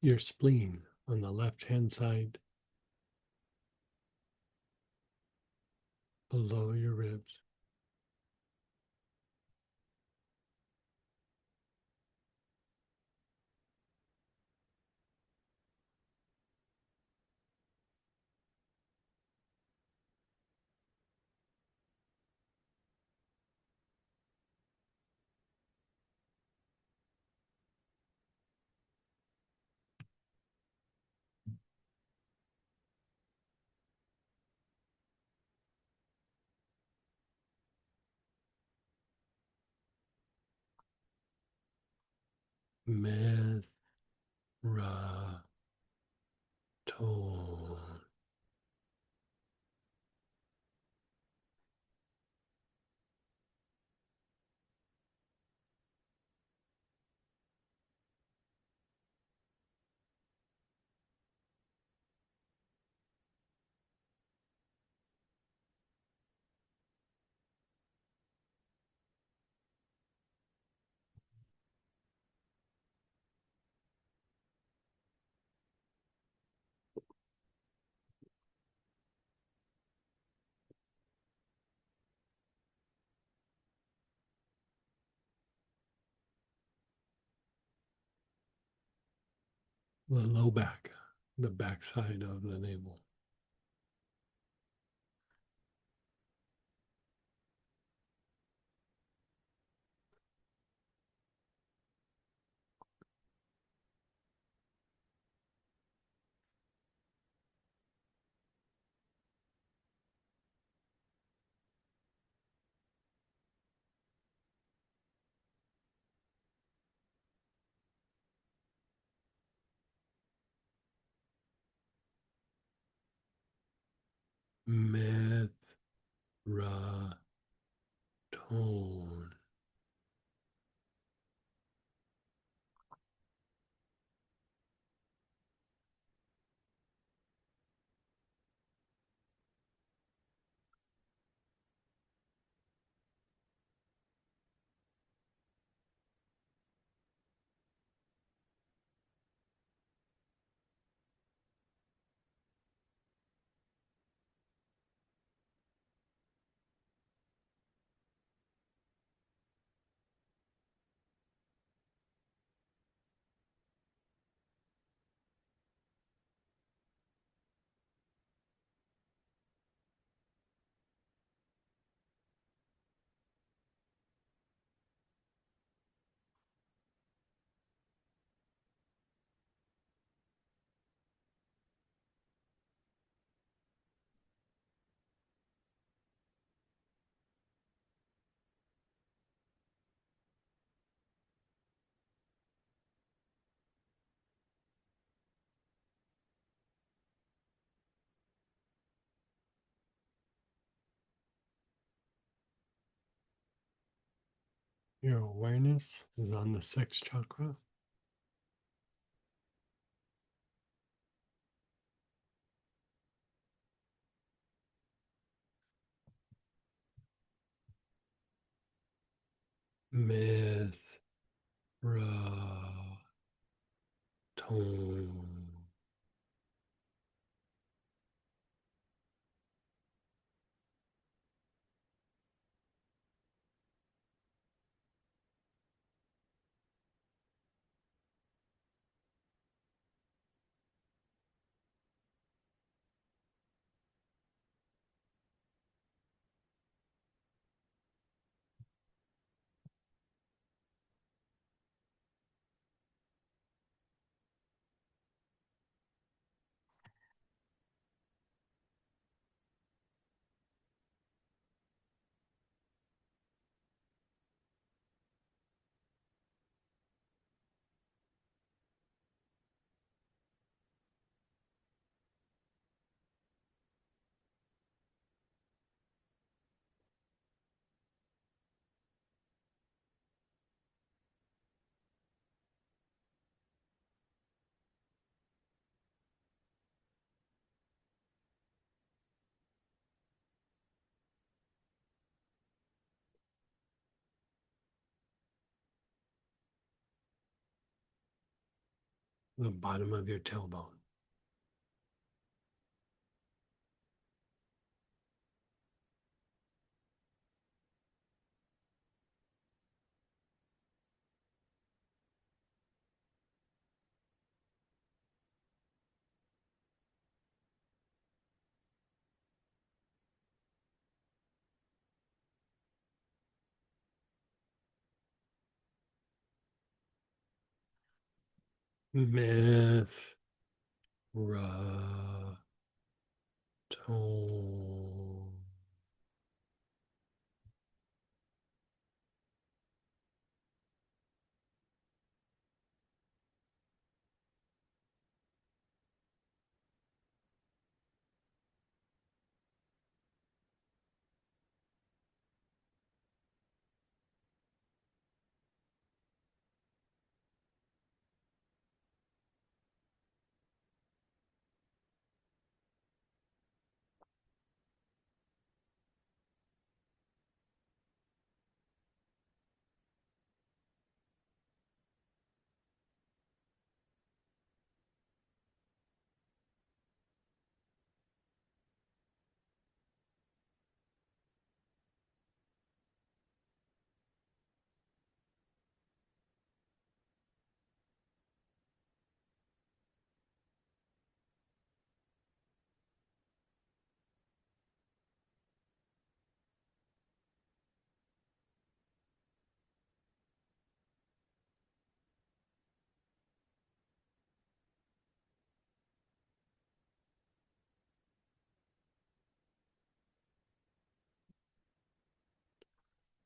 Your spleen on the left hand side, below your ribs. Metatron. The low back, the back side of the navel. Metatron. Your awareness is on the sixth chakra. Myth. Tone. The bottom of your tailbone. Myth. Tone.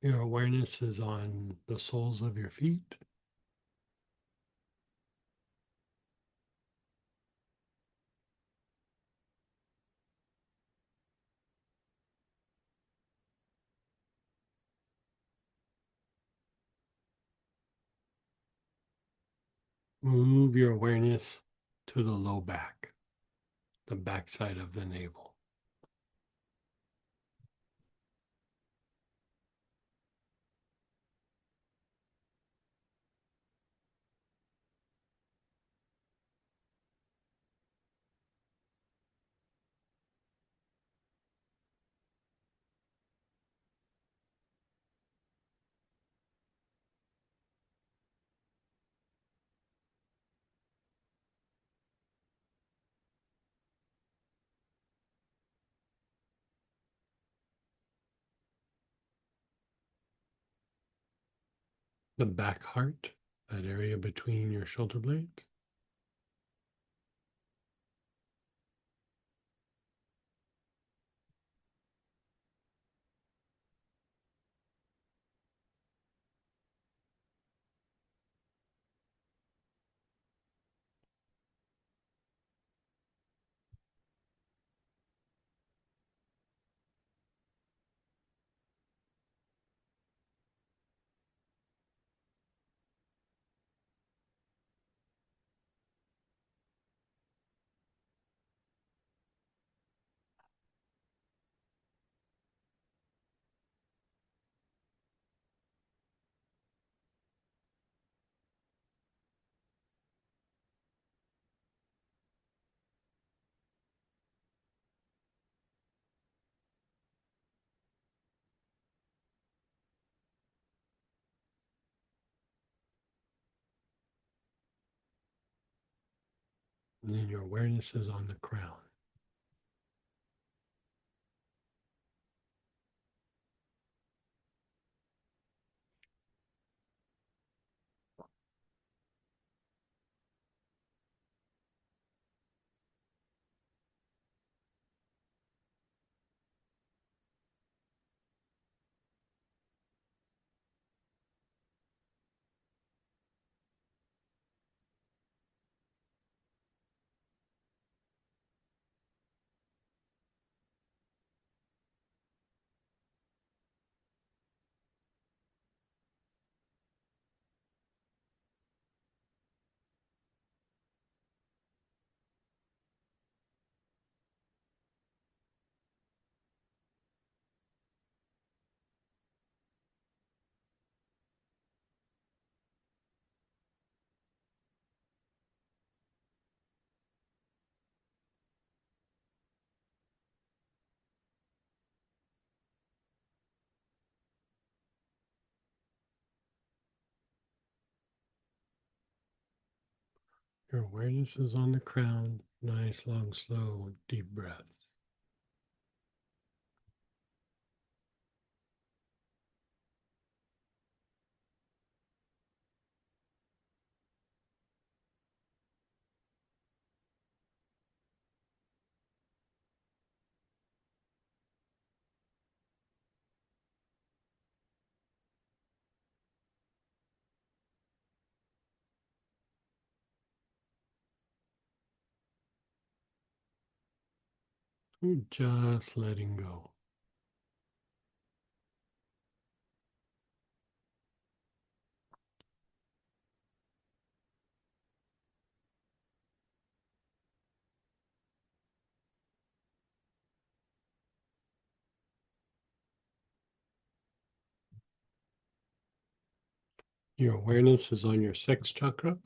Your awareness is on the soles of your feet. Move your awareness to the low back, the backside of the navel. The back heart, that area between your shoulder blades. And then your awareness is on the crown. Your awareness is on the crown. Nice, long, slow, deep breaths. You're just letting go. Your awareness is on your sex chakra,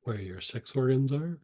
where your sex organs are.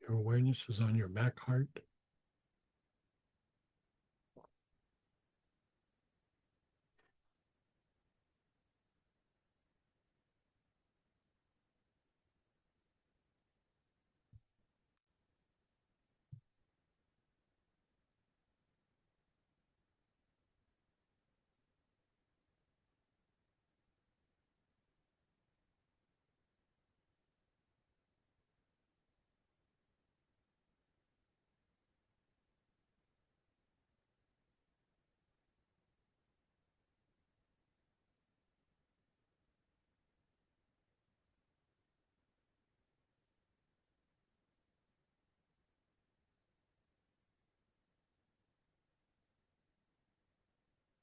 Your awareness is on your back heart.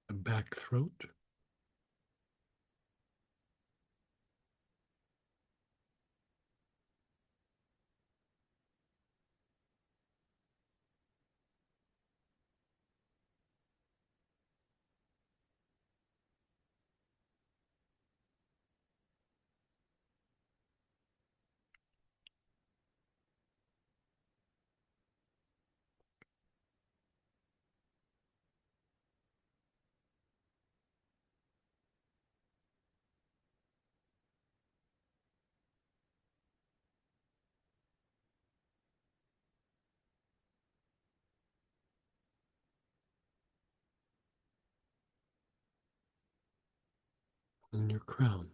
The back throat. And your crown.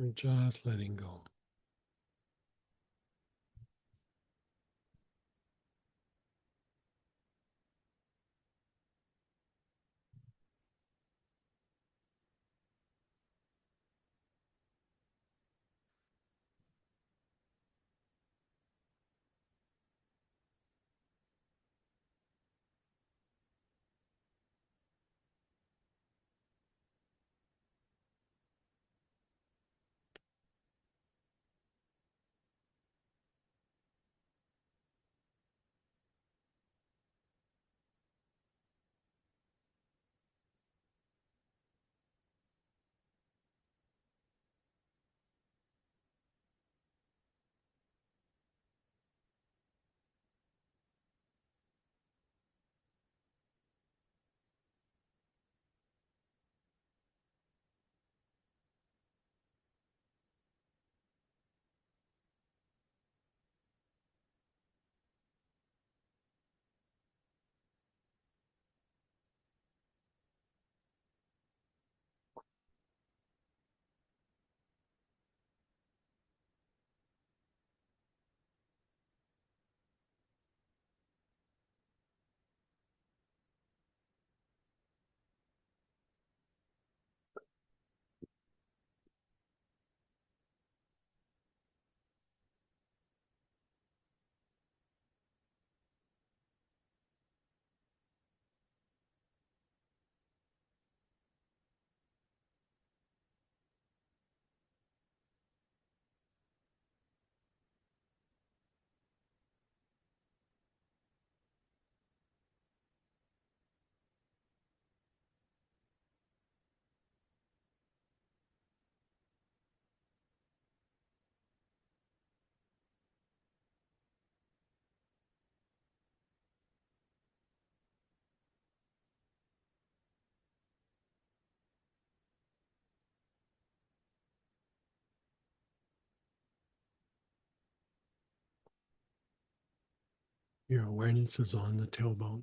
We're just letting go. Your awareness is on the tailbone.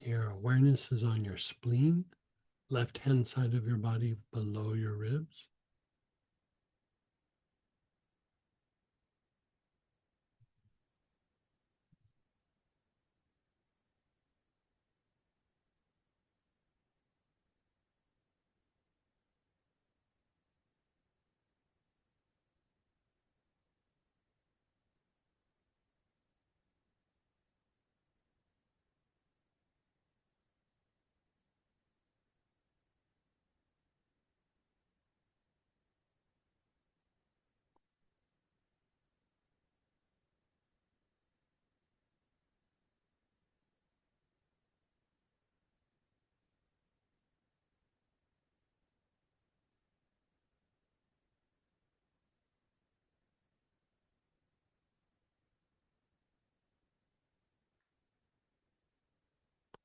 Your awareness is on your spleen, left hand side of your body below your ribs.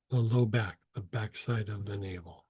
The low back, the backside of the navel.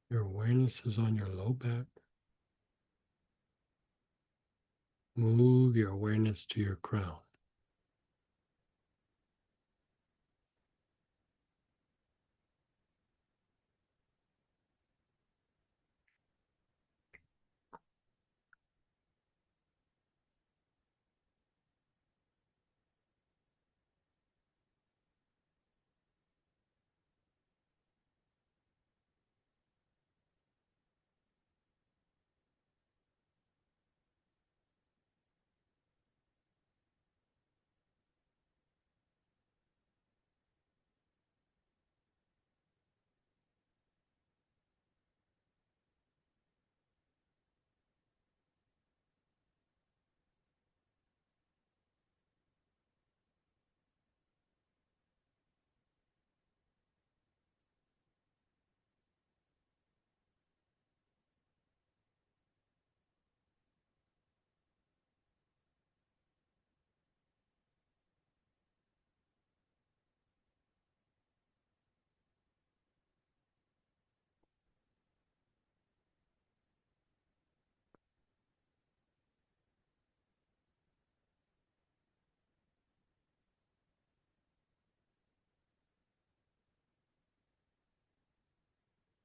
Your awareness is on your low back. Move your awareness to your crown.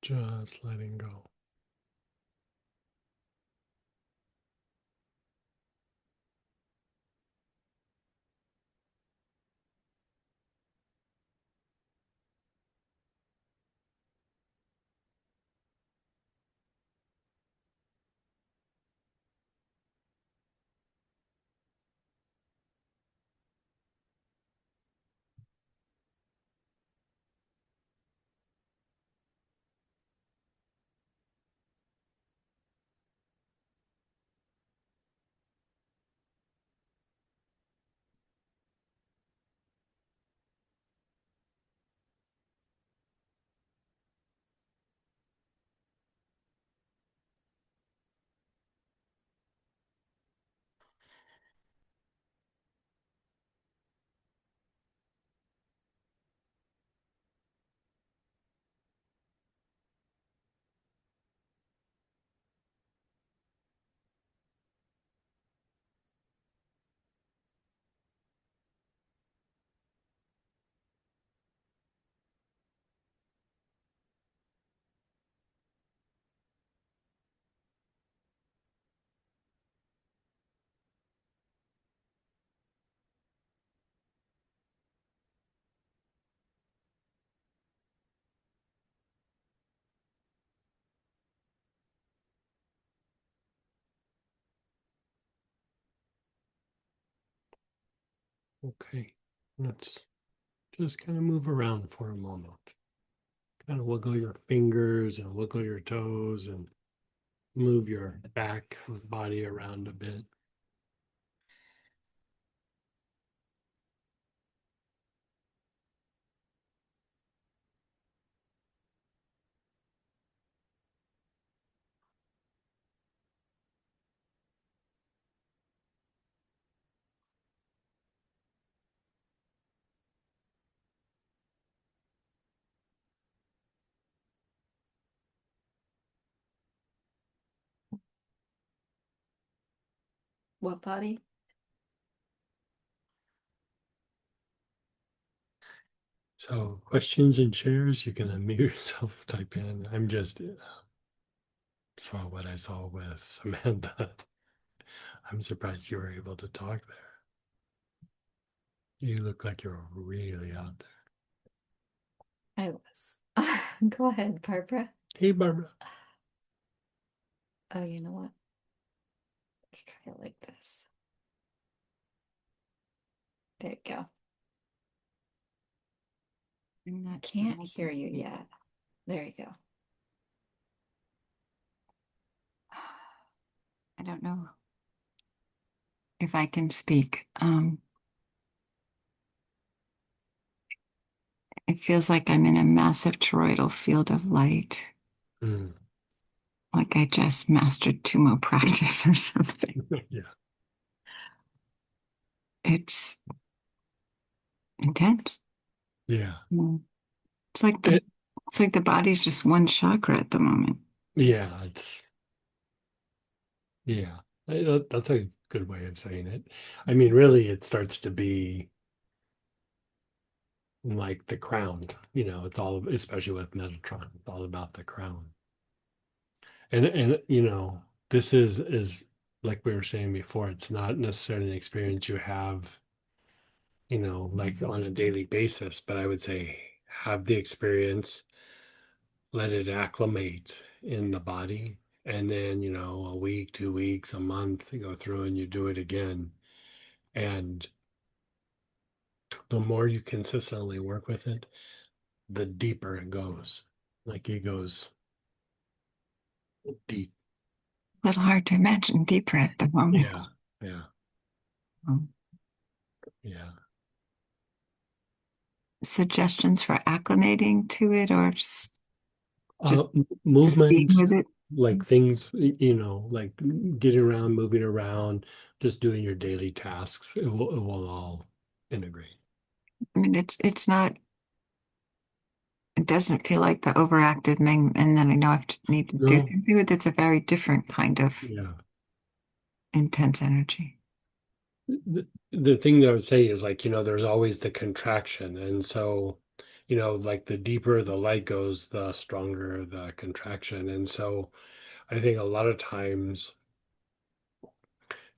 Just letting go. Okay, let's just kind of move around for a moment. Kind of wiggle your fingers and wiggle your toes and move your back of the body around a bit. What body? So questions and shares, you can unmute yourself, type in. I'm just saw what I saw with Samantha. I'm surprised you were able to talk there. You look like you're really out there. I was. Go ahead, Barbara. Hey, Barbara. Oh, you know what? Let's try it like this. There you go. I can't hear you yet. There you go. I don't know if I can speak. It feels like I'm in a massive toroidal field of light, Mm. like I just mastered Tumo practice or something. Yeah. It's intense. Yeah. It's like the body's just one chakra at the moment. Yeah. Yeah. That's a good way of saying it. I mean, really, it starts to be like the crown. It's all, especially with Metatron, it's all about the crown. And this is like we were saying before, it's not necessarily an experience you have, like on a daily basis, but I would say have the experience, let it acclimate in the body, and then, a week, 2 weeks, a month, you go through and you do it again. And the more you consistently work with it, the deeper it goes. Like it goes deep. A little hard to imagine deeper at the moment. Yeah. Yeah. Um, Yeah. Suggestions for acclimating to it or just being Movement, with it? like things, like getting around, moving around, just doing your daily tasks. It will all integrate. I mean, it's not, it doesn't feel like the overactive and then I know I need to do No, something with it. It's a very different kind of yeah. intense energy. The thing that I would say is like, there's always the contraction. And so, you know, like the deeper the light goes, the stronger the contraction. And so I think a lot of times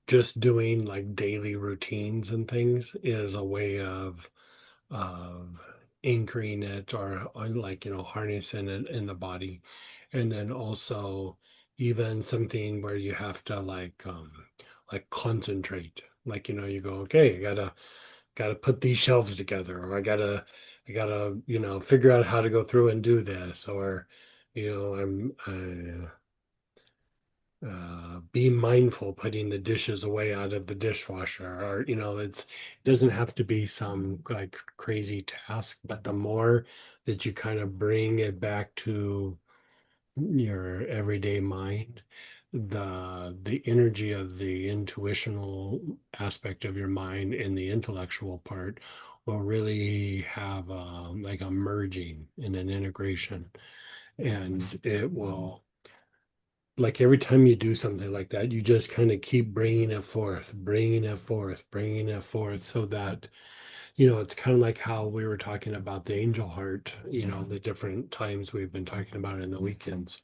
just doing like daily routines and things is a way of anchoring it, or like, you know, harnessing it in the body. And then also even something where you have to like concentrate, like, you know, you go, okay, I gotta put these shelves together, or I gotta, you know, figure out how to go through and do this, or, you know, be mindful putting the dishes away out of the dishwasher, or, you know, it doesn't have to be some like crazy task, but the more that you kind of bring it back to your everyday mind, the energy of the intuitional aspect of your mind and the intellectual part will really have like a merging and an integration, and it will, like, every time you do something like that, you just kind of keep bringing it forth, bringing it forth, bringing it forth, so that, you know, it's kind of like how we were talking about the angel heart, you know, the different times we've been talking about it in the weekends,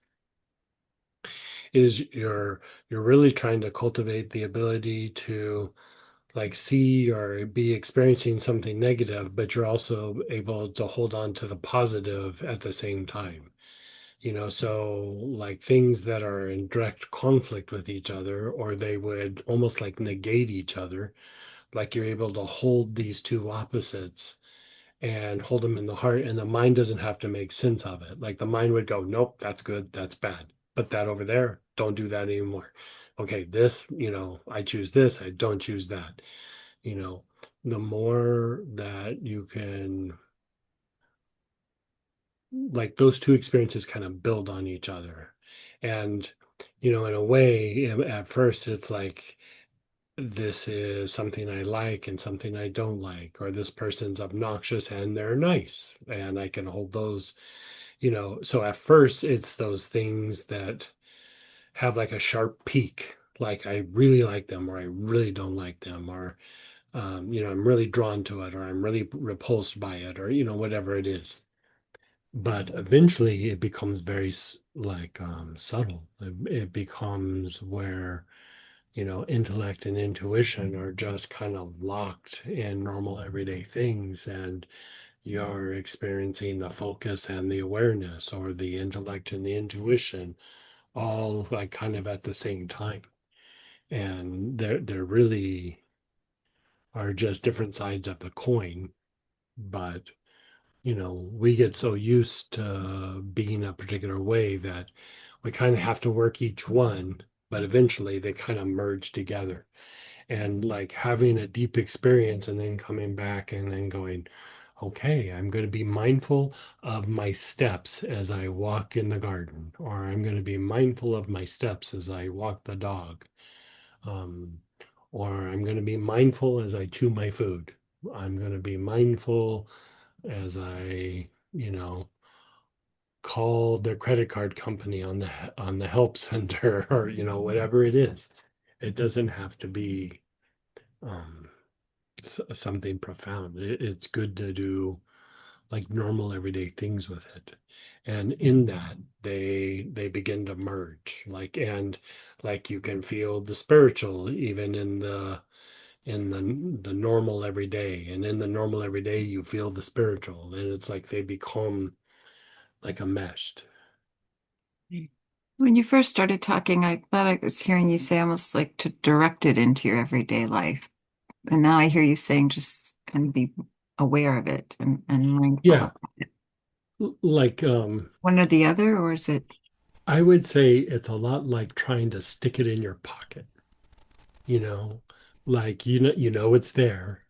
is you're really trying to cultivate the ability to like see or be experiencing something negative, but you're also able to hold on to the positive at the same time. You know, so like things that are in direct conflict with each other, or they would almost like negate each other, like you're able to hold these two opposites and hold them in the heart, and the mind doesn't have to make sense of it. Like the mind would go, nope, that's good, that's bad. But that over there, don't do that anymore. Okay, this, you know, I choose this, I don't choose that. You know, the more that you can, like, those two experiences kind of build on each other. And, you know, in a way, at first, it's like, this is something I like and something I don't like, or this person's obnoxious and they're nice, and I can hold those, you know. So at first, it's those things that have like a sharp peak, like I really like them, or I really don't like them, or, you know, I'm really drawn to it, or I'm really repulsed by it, or, you know, whatever it is. But eventually it becomes very like subtle. It becomes where, you know, intellect and intuition are just kind of locked in normal everyday things, and you're experiencing the focus and the awareness, or the intellect and the intuition, all like kind of at the same time. And they're really are just different sides of the coin. But, you know, we get so used to being a particular way that we kind of have to work each one, but eventually they kind of merge together. And like having a deep experience and then coming back and then going, okay, I'm going to be mindful of my steps as I walk in the garden, or I'm going to be mindful of my steps as I walk the dog. Um, or I'm going to be mindful as I chew my food. I'm going to be mindful as I, you know, call their credit card company on the help center, or, you know, whatever it is. It doesn't have to be um, something profound. It's good to do like normal everyday things with it, and in that they begin to merge. Like, and like you can feel the spiritual even in the normal everyday, and in the normal everyday you feel the spiritual, and it's like they become like a meshed. When you first started talking, I thought I was hearing you say almost like to direct it into your everyday life. And now I hear you saying just kind of be aware of it and mindful Yeah, of it. like One or the other, or is it? I would say it's a lot like trying to stick it in your pocket, you know, like, you know it's there.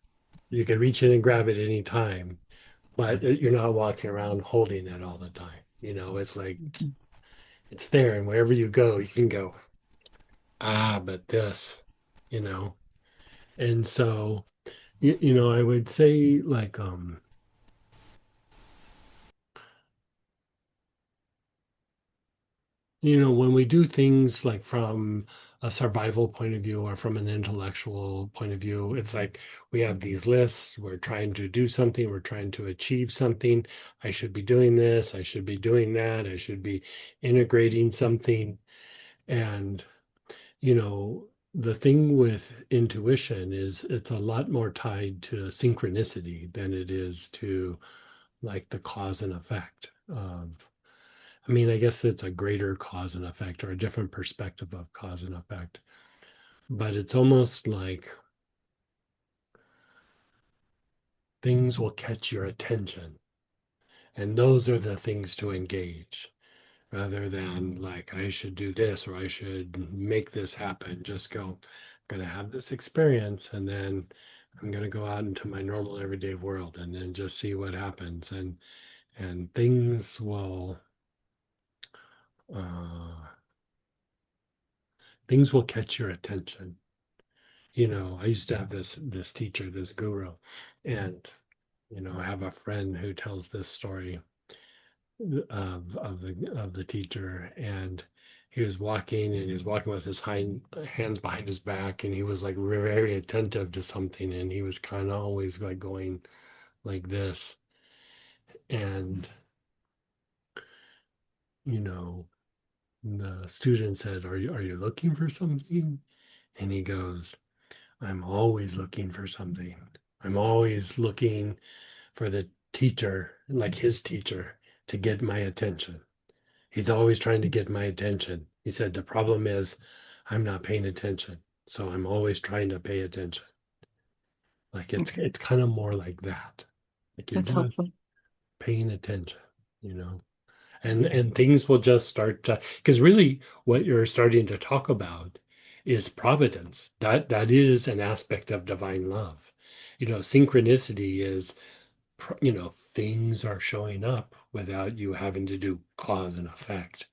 You can reach in and grab it any time, but you're not walking around holding it all the time. You know, it's like it's there, and wherever you go, you can go, ah, but this, you know. And so, you know, I would say like when we do things like from a survival point of view or from an intellectual point of view, it's like we have these lists, we're trying to do something, we're trying to achieve something. I should be doing this, I should be doing that, I should be integrating something. And, the thing with intuition is it's a lot more tied to synchronicity than it is to like the cause and effect of I mean, I guess it's a greater cause and effect or a different perspective of cause and effect. But it's almost like things will catch your attention. And those are the things to engage rather than like, I should do this or I should make this happen. Just go, I'm going to have this experience and then I'm going to go out into my normal everyday world and then just see what happens. And uh, things will catch your attention. I used to have this teacher, this guru, and I have a friend who tells this story of the teacher, and he was walking and he was walking with his hands behind his back, and he was like very attentive to something, and he was kind of always like going like this, and you know the student said, "Are you looking for something?" And he goes, "I'm always looking for something. I'm always looking for the teacher, like his teacher, to get my attention. He's always trying to get my attention." He said, "The problem is I'm not paying attention. So I'm always trying to pay attention." Like it's kind of more like that. Like you're That's just helpful. paying attention, you know. And things will just start to because really what you're starting to talk about is providence. That is an aspect of divine love. Synchronicity is things are showing up without you having to do cause and effect.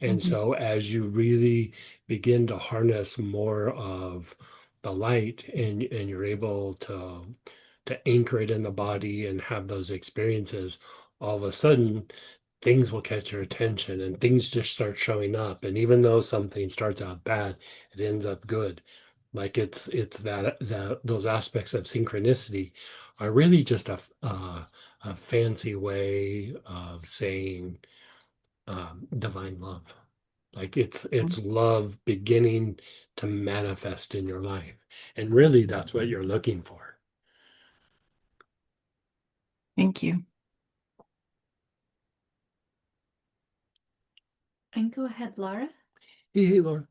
And Mhm. so as you really begin to harness more of the light and you're able to anchor it in the body and have those experiences, all of a sudden things will catch your attention and things just start showing up. And even though something starts out bad, it ends up good. Like it's that those aspects of synchronicity are really just a fancy way of saying divine love. Like it's love beginning to manifest in your life. And really that's what you're looking for. Thank you. And go ahead, Laura. Hey, Laura.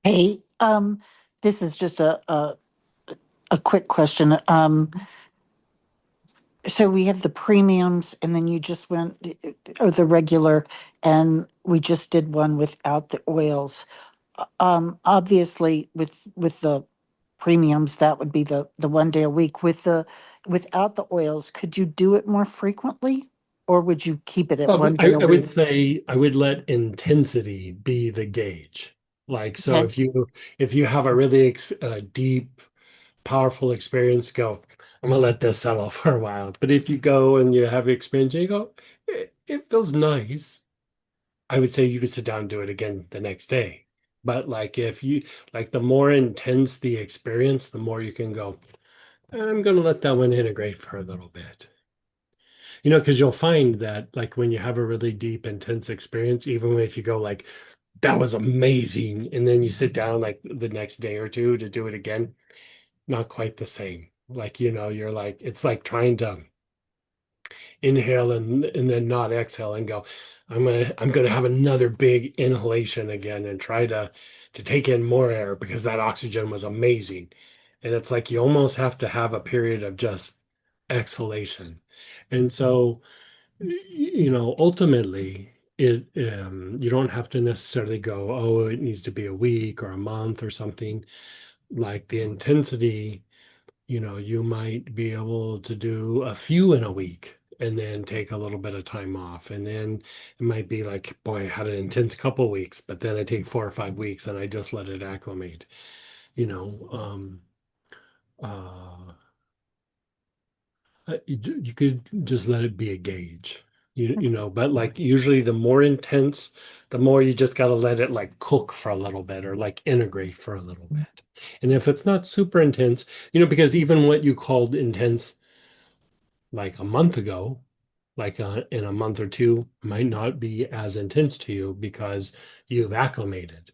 Hey, this is just a quick question. So we have the premiums and then you just went or the regular and we just did one without the oils. Obviously with the premiums, that would be the 1 day a week. Without the oils, could you do it more frequently? Or would you keep it at Well, 1 day I, a I would week? say I would let intensity be the gauge. Like, so Okay. if you have a really deep, powerful experience, go, I'm gonna let this settle for a while. But if you go and you have experience and you go, it feels nice, I would say you could sit down and do it again the next day. But like if you like the more intense the experience, the more you can go, I'm gonna let that one integrate for a little bit. Because you'll find that like when you have a really deep, intense experience, even if you go like, that was amazing, and then you sit down like the next day or two to do it again, not quite the same. Like, you're like, it's like trying to inhale and then not exhale and go, I'm gonna have another big inhalation again and try to take in more air because that oxygen was amazing. And it's like you almost have to have a period of just exhalation. And so ultimately, you don't have to necessarily go, oh, it needs to be a week or a month or something. Like the intensity, you might be able to do a few in a week and then take a little bit of time off. And then it might be like, boy, I had an intense couple weeks, but then I take 4 or 5 weeks and I just let it acclimate. You know, you could just let it be a gauge. You know, but like usually the more intense, the more you just got to let it like cook for a little bit or like integrate for a little bit. And if it's not super intense, you know, because even what you called intense like a month ago, like in a month or two, might not be as intense to you because you've acclimated.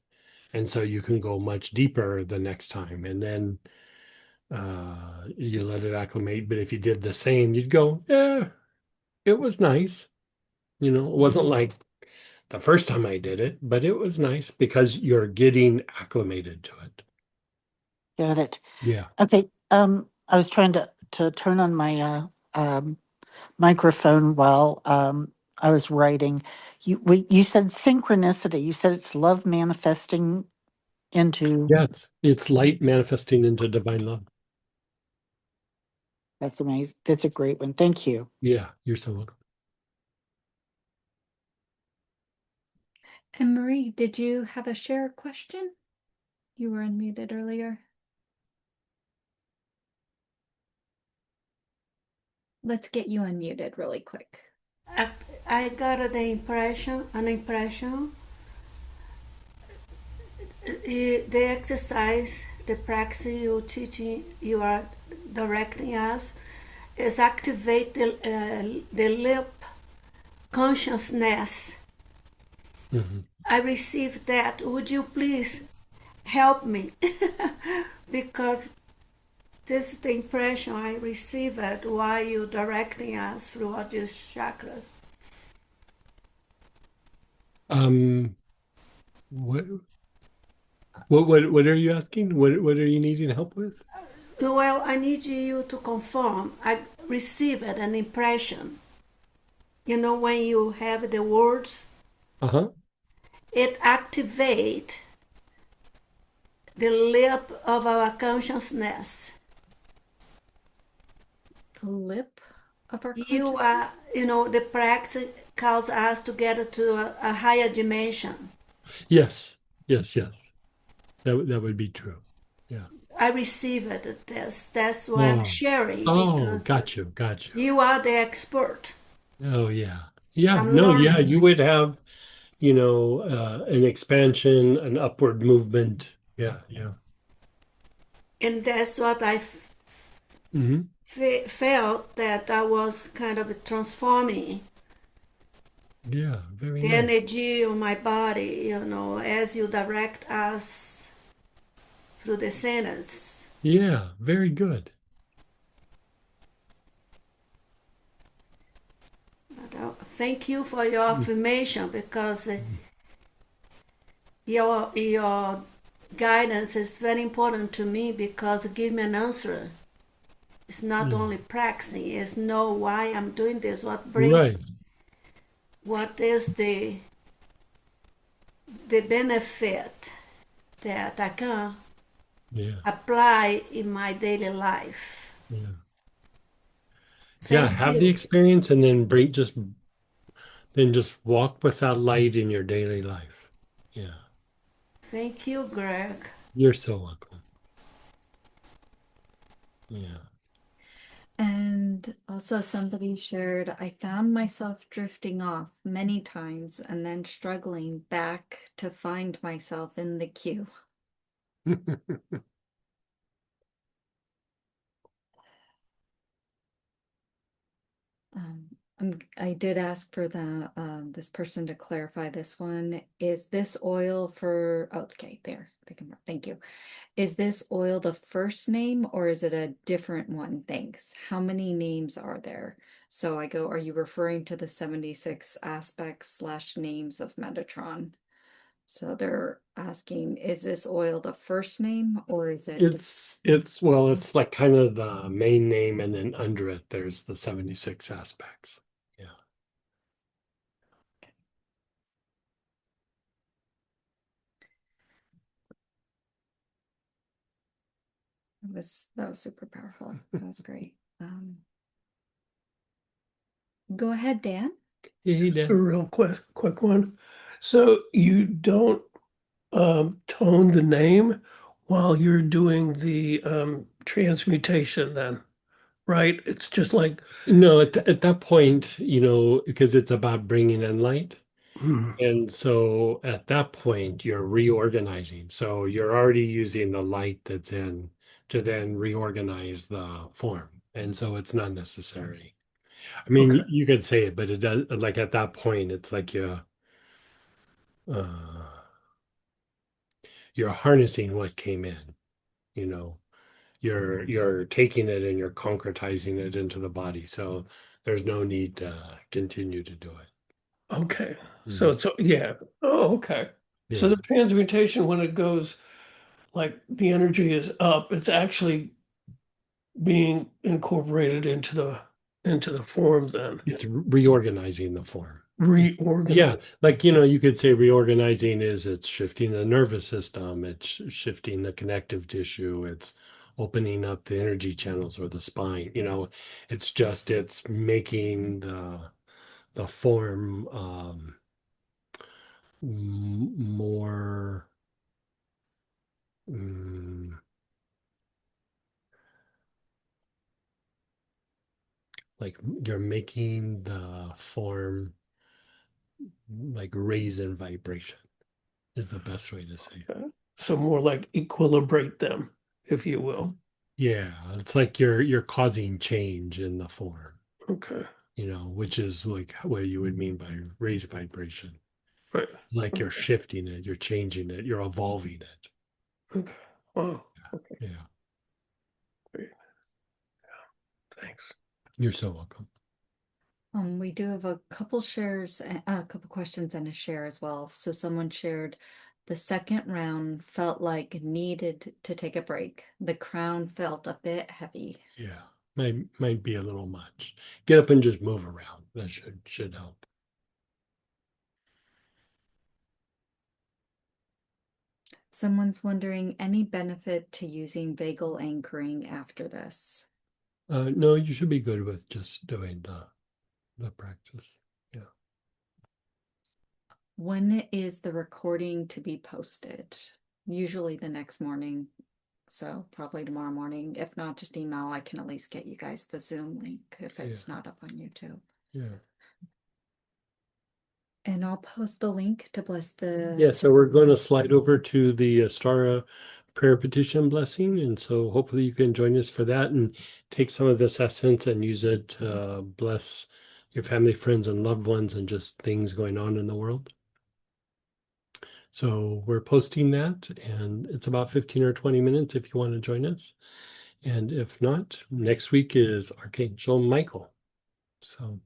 And so you can go much deeper the next time. And then you let it acclimate. But if you did the same, you'd go, yeah, it was nice. You know, it wasn't like the first time I did it, but it was nice because you're getting acclimated to it. Got it. Yeah. Okay. I was trying to turn on my microphone while I was writing. You said synchronicity. You said it's love manifesting into. Yeah, it's light manifesting into divine love. That's amazing. That's a great one. Thank you. Yeah, you're so welcome. And Marie, did you have a share question? You were unmuted earlier. Let's get you unmuted really quick. I got an impression, the exercise, the practice you teaching, you are directing us, is activate the lip consciousness. Mhm. I received that. Would you please help me? Because this is the impression I received while you directing us through all these chakras. What what are you asking? What are you needing help with? Well, I need you to confirm. I received an impression. You know, when you have the words, Uh-huh. it activate the lip of our consciousness. The lip of our You consciousness? are, the practice calls us to get to a higher dimension. Yes. Yes, yes. That would be true. Yeah. I received this. That's why I'm Oh. sharing, Oh, because got you. you are the expert. Oh, yeah. Yeah, I'm no, yeah, learning. you would have, an expansion, an upward movement. Yeah, yeah. And that's what I Hmm. felt, that I was kind of transforming Yeah, very the nice. energy of my body, as you direct us through the centers. Yeah, very good. But thank you for your affirmation, because your guidance is very important to me, because it gives me an answer. It's not Yeah. only practicing, it's know why I'm doing this, Right. what is the benefit that I can Yeah, apply in my daily life. yeah. Yeah, Thank have the you. experience and then just walk with that light in your daily life. Yeah. Thank you, Greg. You're so welcome. Yeah. And also somebody shared, I found myself drifting off many times and then struggling back to find myself in the queue. I did ask for this person to clarify this one. Is this oil for, oh, okay, there, thank you. Is this oil the first name or is it a different one? Thanks. How many names are there? So I go, are you referring to the 76 aspects / names of Metatron? So they're asking, is this oil the first name or is it? It's like kind of the main name and then under it there's the 76 aspects. Yeah. That was super powerful. That was great. Go ahead, Dan. Hey, Just a Dan. real quick one. So you don't tone the name while you're doing the transmutation then, right? It's just like, No, at that point, because it's about bringing in light. hmm, And so at that point, you're reorganizing. So you're already using the light that's in to then reorganize the form. And so it's not necessary. I mean, okay, you could say it, but it does, like at that point, it's like uh, you're harnessing what came in, you know. You're taking it and you're concretizing it into the body. So there's no need to continue to do it. okay. So Mhm. it's, yeah. Oh, okay. So Yeah. the transmutation, when it goes, like the energy is up, it's actually being incorporated into the form then, It's reorganizing the form. Yeah, reorganized. like you could say reorganizing is it's shifting the nervous system, it's shifting the connective tissue, it's opening up the energy channels or the spine. It's making the form more mm, like you're making the form like raise in vibration is the best way to say it. Okay. So more like equilibrate them, if you will. Yeah, it's like you're causing change in the form, Okay. which is like what you would mean by raise vibration. Right. It's like you're shifting it, you're changing it, you're evolving it. Okay. Wow. Okay. Yeah, Great. Thanks. you're so welcome. We do have a couple shares, a couple questions and a share as well. So someone shared the second round felt like needed to take a break. The crown felt a bit heavy. Yeah, might be a little much. Get up and just move around. That should help. Someone's wondering any benefit to using vagal anchoring after this. No, you should be good with just doing the practice. Yeah. When is the recording to be posted? Usually the next morning. So probably tomorrow morning. If not, just email. I can at least get you guys the Zoom link if it's not up on YouTube. Yeah. And I'll post the link to bless the. Yeah, so we're going to slide over to the Astara prayer petition blessing. And so hopefully you can join us for that and take some of this essence and use it to bless your family, friends, and loved ones and just things going on in the world. So we're posting that, and it's about 15 or 20 minutes if you want to join us. And if not, next week is Archangel Michael. So